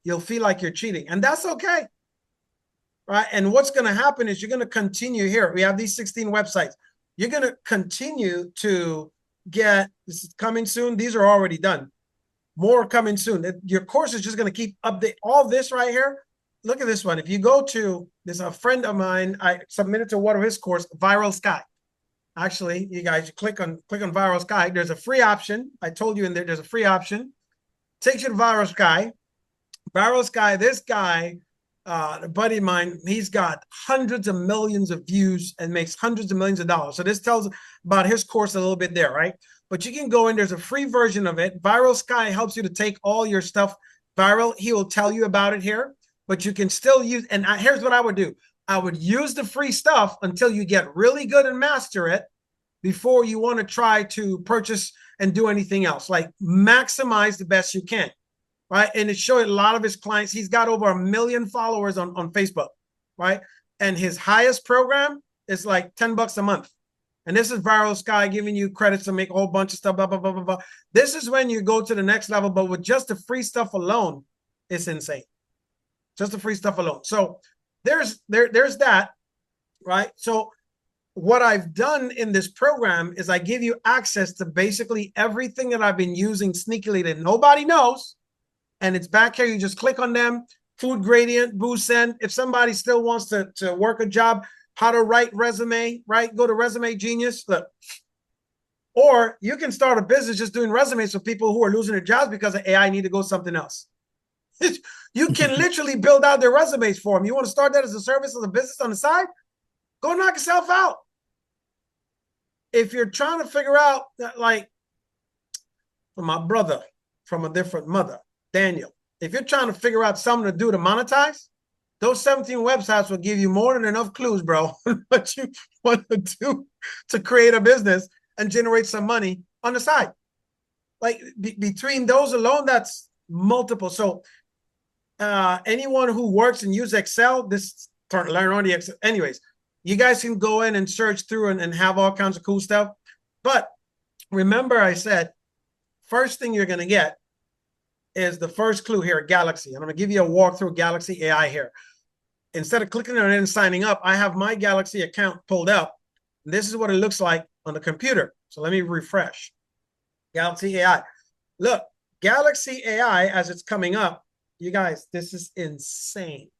You'll feel like you're cheating, and that's okay. Right? And what's going to happen is you're going to continue here. We have these 16 websites. You're going to continue to get, this is coming soon. These are already done. More coming soon. Your course is just going to keep update all this right here. Look at this one. If you go to, there's a friend of mine, I submitted to one of his course, Viral Sky. Actually, you guys, you click on Viral Sky. There's a free option. I told you in there's a free option takes you to Viral Sky. Viral Sky, this guy, a buddy of mine, he's got hundreds of millions of views and makes hundreds of millions of dollars. So this tells about his course a little bit there, right? But you can go in, there's a free version of it. Viral Sky helps you to take all your stuff viral. He will tell you about it here, but you can still use, and here's what I would do. I would use the free stuff until you get really good and master it before you want to try to purchase and do anything else. Like maximize the best you can, right? And it showed a lot of his clients. He's got over 1 million followers on Facebook, right? And his highest program is like $10 a month. And this is Viral Sky giving you credits to make a whole bunch of stuff, blah, blah, blah, blah, blah. This is when you go to the next level, but with just the free stuff alone, it's insane. Just the free stuff alone. So there's that, right? So what I've done in this program is I give you access to basically everything that I've been using sneakily that nobody knows. And it's back here. You just click on them, food gradient, boost send. If somebody still wants to work a job, how to write resume, right? Go to Resume Genius. Look. Or you can start a business just doing resumes for people who are losing their jobs because of AI, need to go something else. You can literally build out their resumes for them. You want to start that as a service, as a business on the side? Go knock yourself out. If you're trying to figure out that, like, for my brother from a different mother, Daniel, if you're trying to figure out something to do to monetize, those 17 websites will give you more than enough clues, bro, what you want to do to create a business and generate some money on the side. Like between those alone, that's multiple. So anyone who works and use Excel, learn on the Excel. Anyways, you guys can go in and search through and have all kinds of cool stuff. But remember I said, first thing you're going to get is the first clue here, Galaxy. And I'm going to give you a walkthrough Galaxy AI here. Instead of clicking on it and signing up, I have my Galaxy account pulled up. And this is what it looks like on the computer. So let me refresh. Galaxy AI. Look, Galaxy AI, as it's coming up, you guys, this is insane.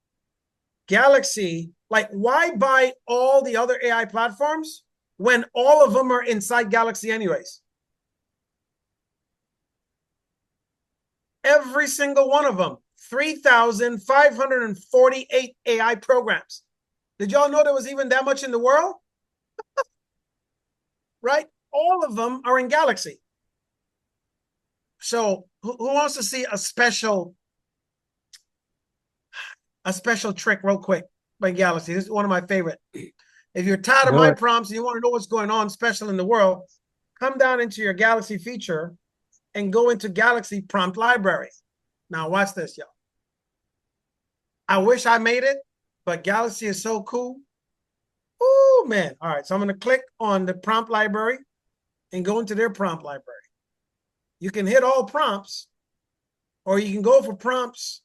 Galaxy, like, why buy all the other AI platforms when all of them are inside Galaxy anyways? Every single one of them, 3,548 AI programs. Did y'all know there was even that much in the world? Right? All of them are in Galaxy. So who wants to see a special trick real quick by Galaxy? This is one of my favorite. If you're tired of my prompts and you want to know what's going on special in the world, come down into your Galaxy feature and go into Galaxy Prompt Library. Now watch this, y'all. I wish I made it, but Galaxy is so cool. Oh, man. All right, so I'm going to click on the prompt library and go into their prompt library. You can hit all prompts, or you can go for prompts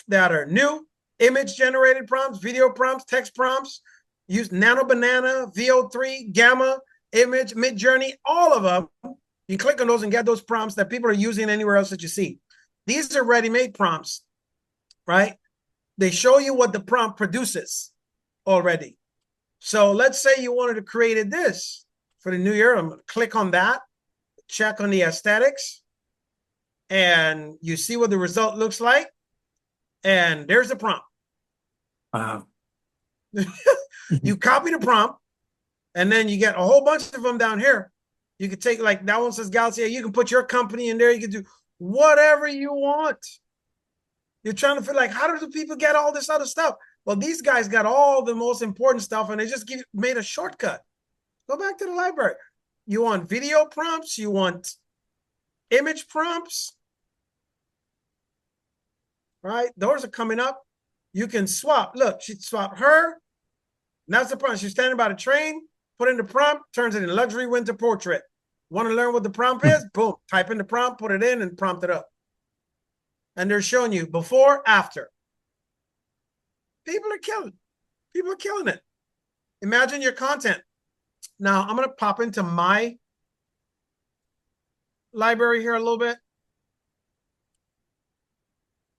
that are new, image-generated prompts, video prompts, text prompts. Use Nano Banana, VO3, Gamma, Image, Midjourney, all of them. You click on those and get those prompts that people are using anywhere else that you see. These are ready-made prompts, right? They show you what the prompt produces already. So let's say you wanted to create this for the new year. I'm going to click on that, check on the aesthetics, and you see what the result looks like. And there's the prompt. Wow. You copy the prompt, and then you get a whole bunch of them down here. You can take, like, that one says Galaxy. You can put your company in there. You can do whatever you want. You're trying to feel like, how do people get all this other stuff? Well, these guys got all the most important stuff, and they just made a shortcut. Go back to the library. You want video prompts? You want image prompts? Right? Those are coming up. You can swap. Look, she swapped her. That's the prompt. She's standing by the train, put in the prompt, turns it in luxury winter portrait. Want to learn what the prompt is? Boom. Type in the prompt, put it in, and prompt it up. And they're showing you before, after. People are killing. People are killing it. Imagine your content. Now, I'm going to pop into my library here a little bit.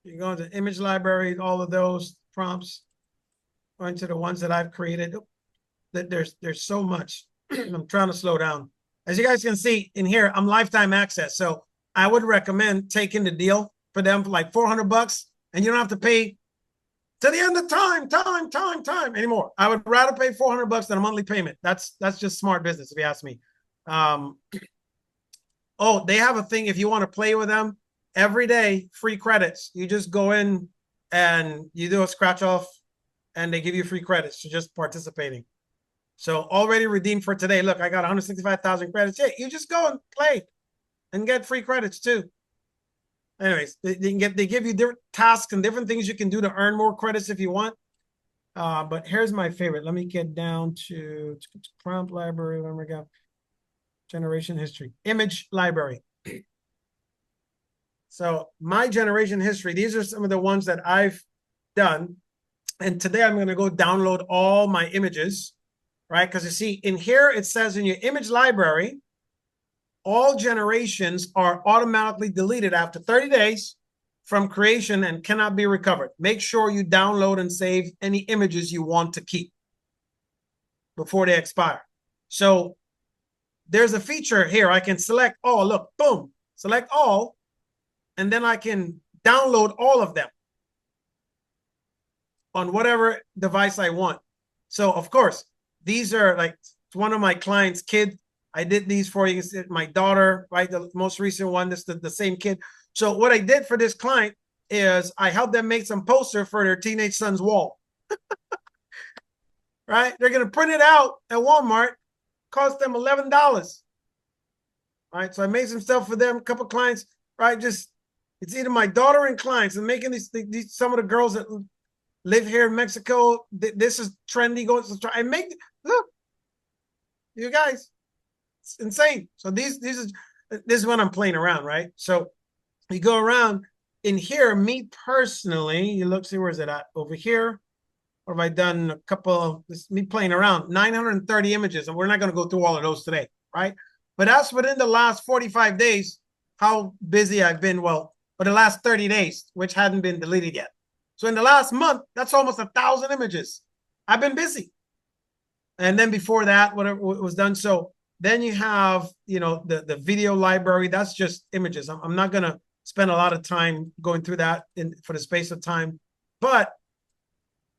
You go into image library, all of those prompts, or into the ones that I've created. There's so much. I'm trying to slow down. As you guys can see in here, I'm lifetime access. So I would recommend taking the deal for them for like $400, and you don't have to pay to the end of time anymore. I would rather pay $400 than a monthly payment. That's just smart business, if you ask me. Oh, they have a thing if you want to play with them every day, free credits. You just go in and you do a scratch off, and they give you free credits for just participating. So already redeemed for today. Look, I got 165,000 credits. Yeah, you just go and play and get free credits too. Anyways, they give you different tasks and different things you can do to earn more credits if you want. But here's my favorite. Let me get down to prompt library. Where we go? Generation history, image library. So my generation history, these are some of the ones that I've done. And today I'm going to go download all my images, right? Because you see in here, it says in your image library, all generations are automatically deleted after 30 days from creation and cannot be recovered. Make sure you download and save any images you want to keep before they expire. So there's a feature here. I can select all. Look, boom, select all. And then I can download all of them on whatever device I want. So, of course, these are like one of my clients' kids. I did these for you. My daughter, right? The most recent one, this is the same kid. So what I did for this client is I helped them make some poster for their teenage son's wall. Right? They're going to print it out at Walmart. Cost them $11. Right? So I made some stuff for them, a couple of clients, right? Just, it's either my daughter and clients and making these some of the girls that live here in Mexico. This is trendy. Going to try and make, look, you guys, it's insane. So this is when I'm playing around, right? So you go around in here, me personally, you look, see, where's it at? Over here. Or have I done a couple, this me playing around, 930 images, and we're not going to go through all of those today, right? But that's within the last 45 days, how busy I've been, well, for the last 30 days, which hadn't been deleted yet. So in the last month, that's almost 1,000 images. I've been busy. And then before that, whatever was done. So then you have, you know, the video library. That's just images. I'm not going to spend a lot of time going through that for the space of time. But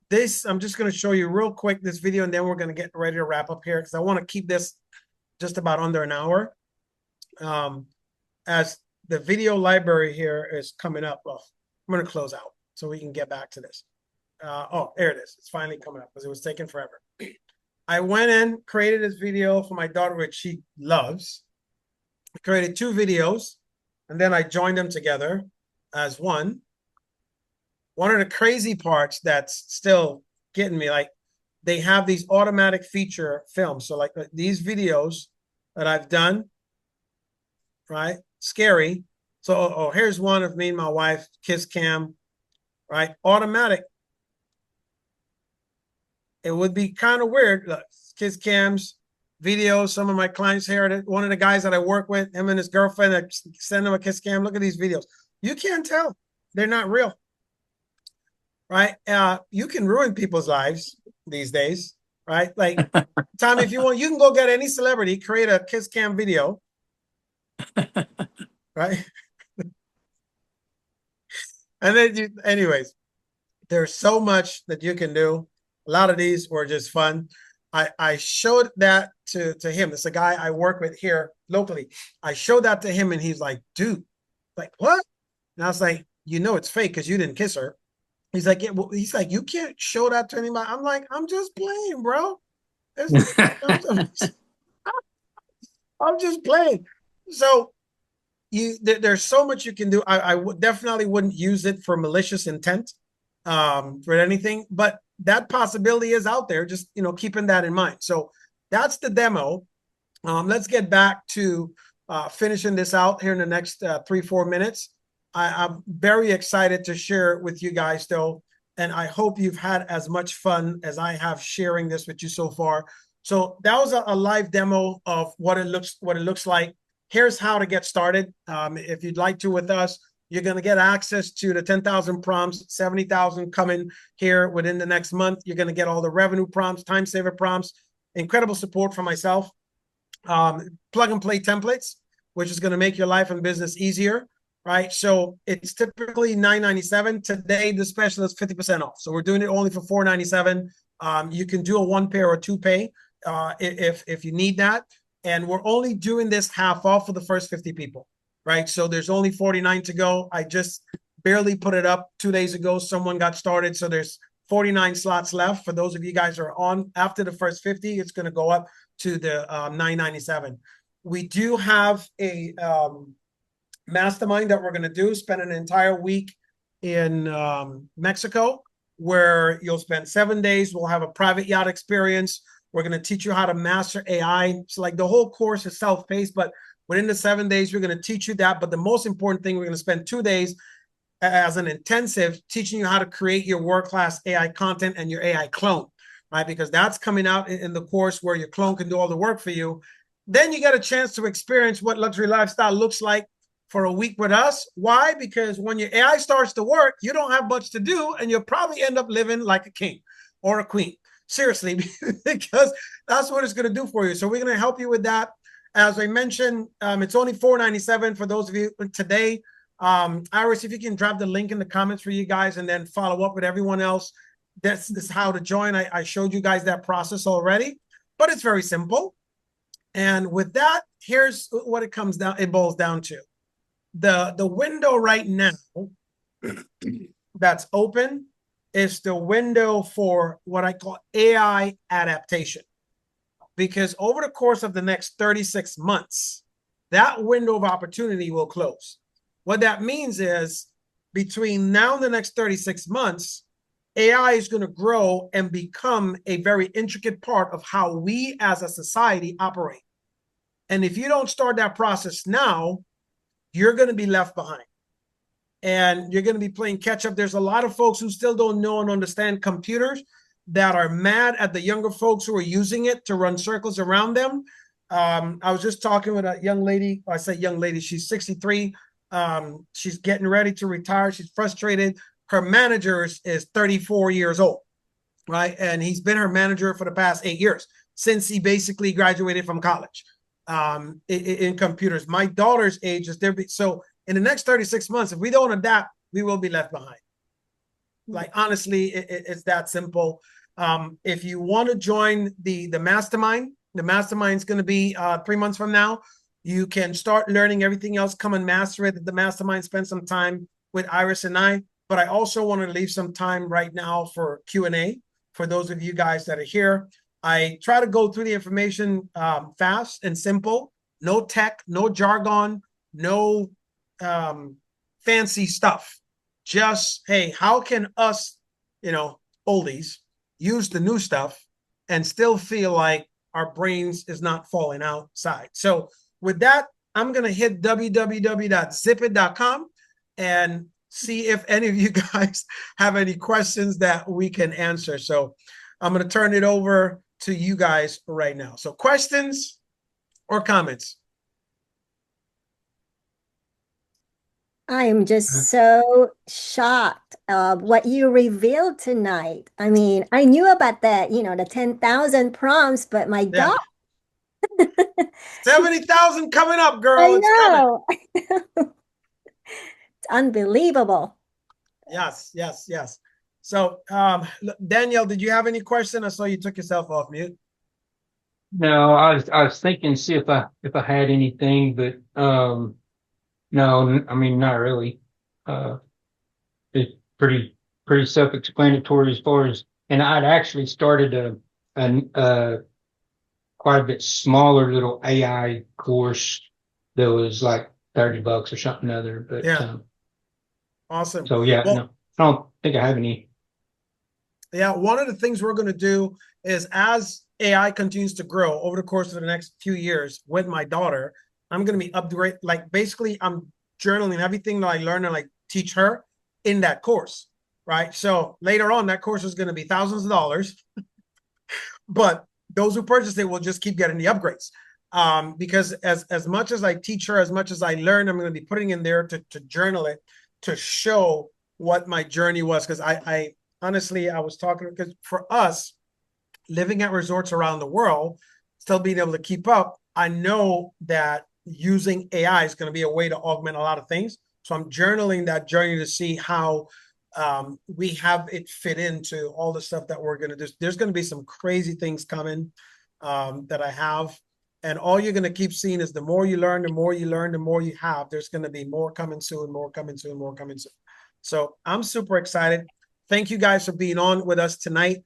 this, I'm just going to show you real quick this video, and then we're going to get ready to wrap up here because I want to keep this just about under an hour. As the video library here is coming up, well, I'm going to close out so we can get back to this. Oh, there it is. It's finally coming up because it was taking forever. I went in, created this video for my daughter, which she loves. I created 2 videos, and then I joined them together as one. One of the crazy parts that's still getting me, like they have these automatic feature films. So like these videos that I've done, right? Scary. So here's one of me and my wife, kiss cam, right? Automatic. It would be kind of weird. Look, kiss cams, videos. Some of my clients here, one of the guys that I work with, him and his girlfriend, I send them a kiss cam. Look at these videos. You can't tell. They're not real. Right? You can ruin people's lives these days, right? Like, Tommy, if you want, you can go get any celebrity, create a kiss cam video, right? And then, anyways, there's so much that you can do. A lot of these were just fun. I showed that to him. It's a guy I work with here locally. I showed that to him, and he's like, dude, like, what? And I was like, you know it's fake because you didn't kiss her. He's like, yeah, well, he's like, you can't show that to anybody. I'm like, I'm just playing, bro. I'm just playing. So there's so much you can do. I definitely wouldn't use it for malicious intent for anything, but that possibility is out there. Just, you know, keeping that in mind. So that's the demo. Let's get back to finishing this out here in the next 3-4 minutes. I'm very excited to share it with you guys though. And I hope you've had as much fun as I have sharing this with you so far. So that was a live demo of what it looks like. Here's how to get started. If you'd like to with us, you're going to get access to the 10,000 prompts, 70,000 coming here within the next month. You're going to get all the revenue prompts, time saver prompts, incredible support from myself, plug and play templates. which is going to make your life and business easier, right? So it's typically $9.97. Today, the special is 50% off. So we're doing it only for $4.97. You can do a one pay or a two pay if you need that. And we're only doing this half off for the first 50 people, right? So there's only 49 to go. I just barely put it up 2 days ago. Someone got started. So there's 49 slots left. For those of you guys who are on after the first 50, it's going to go up to the $9.97. We do have a mastermind that we're going to do, spend an entire week in Mexico, where you'll spend 7 days. We'll have a private yacht experience. We're going to teach you how to master AI. So like the whole course is self-paced, but within the 7 days, we're going to teach you that. But the most important thing, we're going to spend 2 days as an intensive teaching you how to create your world-class AI content and your AI clone, right? Because that's coming out in the course where your clone can do all the work for you. Then you get a chance to experience what luxury lifestyle looks like for a week with us. Why? Because when your AI starts to work, you don't have much to do, and you'll probably end up living like a king or a queen. Seriously, because that's what it's going to do for you. So we're going to help you with that. As I mentioned, it's only $4.97 for those of you today. Iris, if you can drop the link in the comments for you guys and then follow up with everyone else. This is how to join. I showed you guys that process already, but it's very simple. And with that, here's what it boils down to. The window right now that's open is the window for what I call AI adaptation. Because over the course of the next 36 months, that window of opportunity will close. What that means is between now and the next 36 months, AI is going to grow and become a very intricate part of how we as a society operate. And if you don't start that process now, you're going to be left behind. And you're going to be playing catch up. There's a lot of folks who still don't know and understand computers that are mad at the younger folks who are using it to run circles around them. I was just talking with a young lady. I say young lady, she's 63. She's getting ready to retire. She's frustrated. Her manager is 34 years old, right? And he's been her manager for the past 8 years, since he basically graduated from college in computers. My daughter's age is there. So in the next 36 months, if we don't adapt, we will be left behind. Like, honestly, it's that simple. If you want to join the mastermind is going to be 3 months from now. You can start learning everything else, come and master it at the mastermind, spend some time with Iris and I. But I also want to leave some time right now for Q&A for those of you guys that are here. I try to go through the information fast and simple. No tech, no jargon, no fancy stuff. Just, hey, how can us, oldies, use the new stuff and still feel like our brains is not falling outside? So with that, I'm going to hit www.zipit.com and see if any of you guys have any questions that we can answer. So I'm going to turn it over to you guys right now. So questions or comments? I am just so shocked of what you revealed tonight. I mean, I knew about that, the 10,000 prompts, but my God. 70,000 coming up, girl. I It's know. coming. It's unbelievable. Yes. So, Danielle, did you have any question? I saw you took yourself off mute. No, I was thinking, see if I had anything, but no, I mean, not really. It's pretty self-explanatory as far as, and I'd actually started a quite a bit smaller little AI course that was like $30 or something other. But yeah, awesome. So yeah, well, no, I don't think I have any. Yeah, one of the things we're going to do is, as AI continues to grow over the course of the next few years with my daughter, I'm going to be upgrade. Like, basically, I'm journaling everything that I learn and teach her in that course, right? So later on, that course is going to be thousands of dollars, but those who purchase it will just keep getting the upgrades. Because as much as I teach her, as much as I learn, I'm going to be putting in there to journal it, to show what my journey was. Because I honestly, I was talking, because for us, living at resorts around the world, still being able to keep up, I know that using AI is going to be a way to augment a lot of things. So I'm journaling that journey to see how we have it fit into all the stuff that we're going to do. There's going to be some crazy things coming that I have. And all you're going to keep seeing is the more you learn, the more you learn, the more you have. There's going to be more coming soon, more coming soon, more coming soon. So I'm super excited. Thank you guys for being on with us tonight.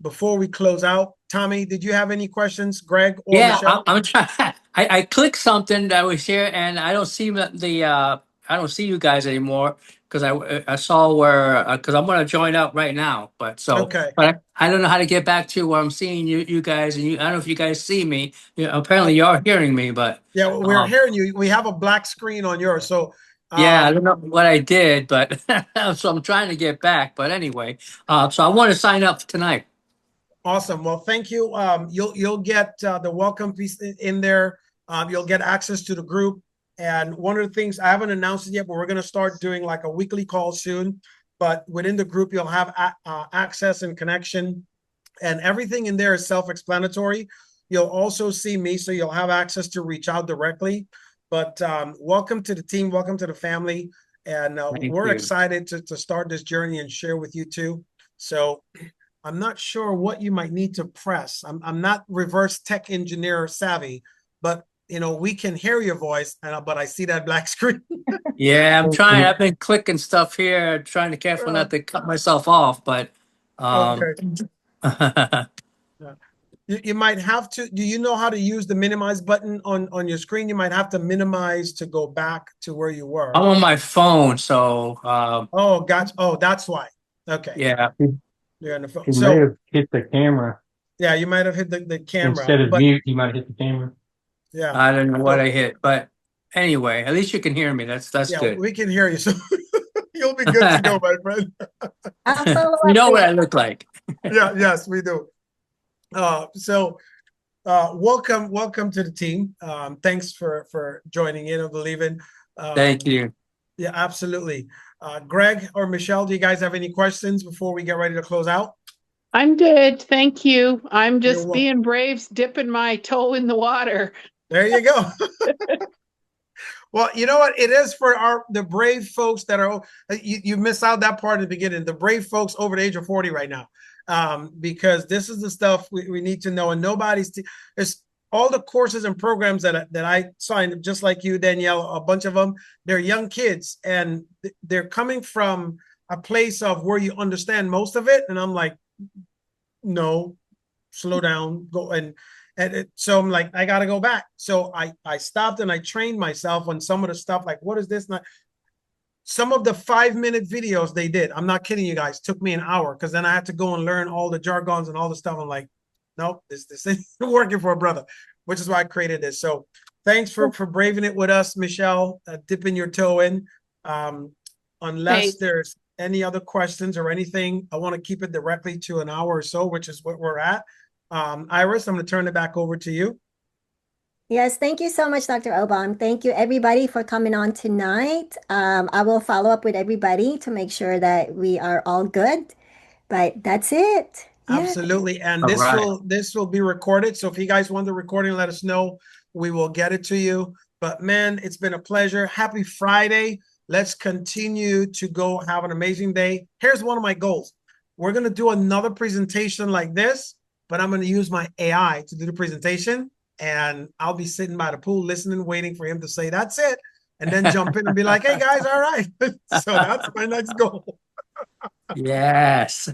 Before we close out, Tommy, did you have any questions? Greg or Yeah, Michelle? I'm trying. I clicked something that was here, and I don't see I don't see you guys anymore because I saw where because I'm gonna join up right now, Okay. but I don't know how to get back to where I'm seeing you guys, and I don't know if you guys see me. Apparently you are hearing me, but Yeah, we're hearing you. We have a black screen on yours. So yeah, I don't know what I did, but so I'm trying to get back. But anyway, so I want to sign up tonight. awesome. Well, thank you. You'll get the welcome piece in there. You'll get access to the group. And one of the things I haven't announced it yet, but we're going to start doing like a weekly call soon. But within the group, you'll have access and connection, and everything in there is self-explanatory. You'll also see me, so you'll have access to reach out directly. But welcome to the team, welcome to the family, and we're you. excited to start this journey and share with you too. So I'm not sure what you might need to press. I'm not reverse tech engineer savvy, but we can hear your voice, but I see that black screen. Yeah, I'm trying. I've been clicking stuff here, trying to careful not to cut myself off, but Okay. Yeah. You might have to. Do you know how to use the minimize button on your screen? You might have to minimize to go back to where you were. I'm on my phone, so Oh, gotcha. Oh, that's why. Okay. yeah. You're on the phone. He may So have hit the camera yeah, you might have hit the camera, instead of but mute. He might have hit the camera. yeah. I don't know what So I hit, but anyway, at least you can hear me. That's yeah, good. we can hear you. So you'll be good to go, my friend. I'll follow You up know with what I look like. Yeah, yes, we do. So welcome to the team. Thanks for joining in or believing. Thank you. Yeah, absolutely. Greg or Michelle, do you guys have any questions before we get ready to close out? I'm good, thank you. I'm You're just welcome. being brave, dipping my toe in the water. There you go. Well, you know what? It is for the brave folks that are you miss out that part at the beginning. The brave folks over the age of 40 right now, because this is the stuff we need to know. And it's all the courses and programs that I signed, just like you, Danielle. A bunch of them, they're young kids, and they're coming from a place of where you understand most of it. And I'm like, no, slow down, go so I'm like, I gotta go back. So I stopped and I trained myself on some of the stuff, like what is this? Some of the 5-minute videos they did, I'm not kidding you guys, took me an hour, because then I had to go and learn all the jargons and all the stuff. I'm like, nope, this isn't working for a brother, which is why I created this. So thanks for braving it with us, Michelle, dipping your toe in. Unless there's any other questions or anything, I want to keep it directly to an hour or so, which is what we're at. Iris, I'm going to turn it back over to you. Yes, thank you so much, Dr. Obom. Thank you, everybody, for coming on tonight. I will follow up with everybody to make sure that we are all good. But that's it. Yeah. Absolutely. And All right. this will be recorded. So if you guys want the recording, let us know. We will get it to you. But man, it's been a pleasure. Happy Friday. Let's continue to go have an amazing day. Here's one of my goals. We're going to do another presentation like this, but I'm going to use my AI to do the presentation. And I'll be sitting by the pool, listening, waiting for him to say, that's it. And then jump in and be like, hey, guys, all right. So that's my next goal. Yes.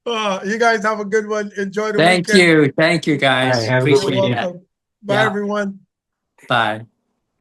You guys have a good one. Enjoy the Thank weekend. you. Thank you, guys. All right, have a good You're Appreciate it. welcome. Bye, Yeah. everyone. Bye.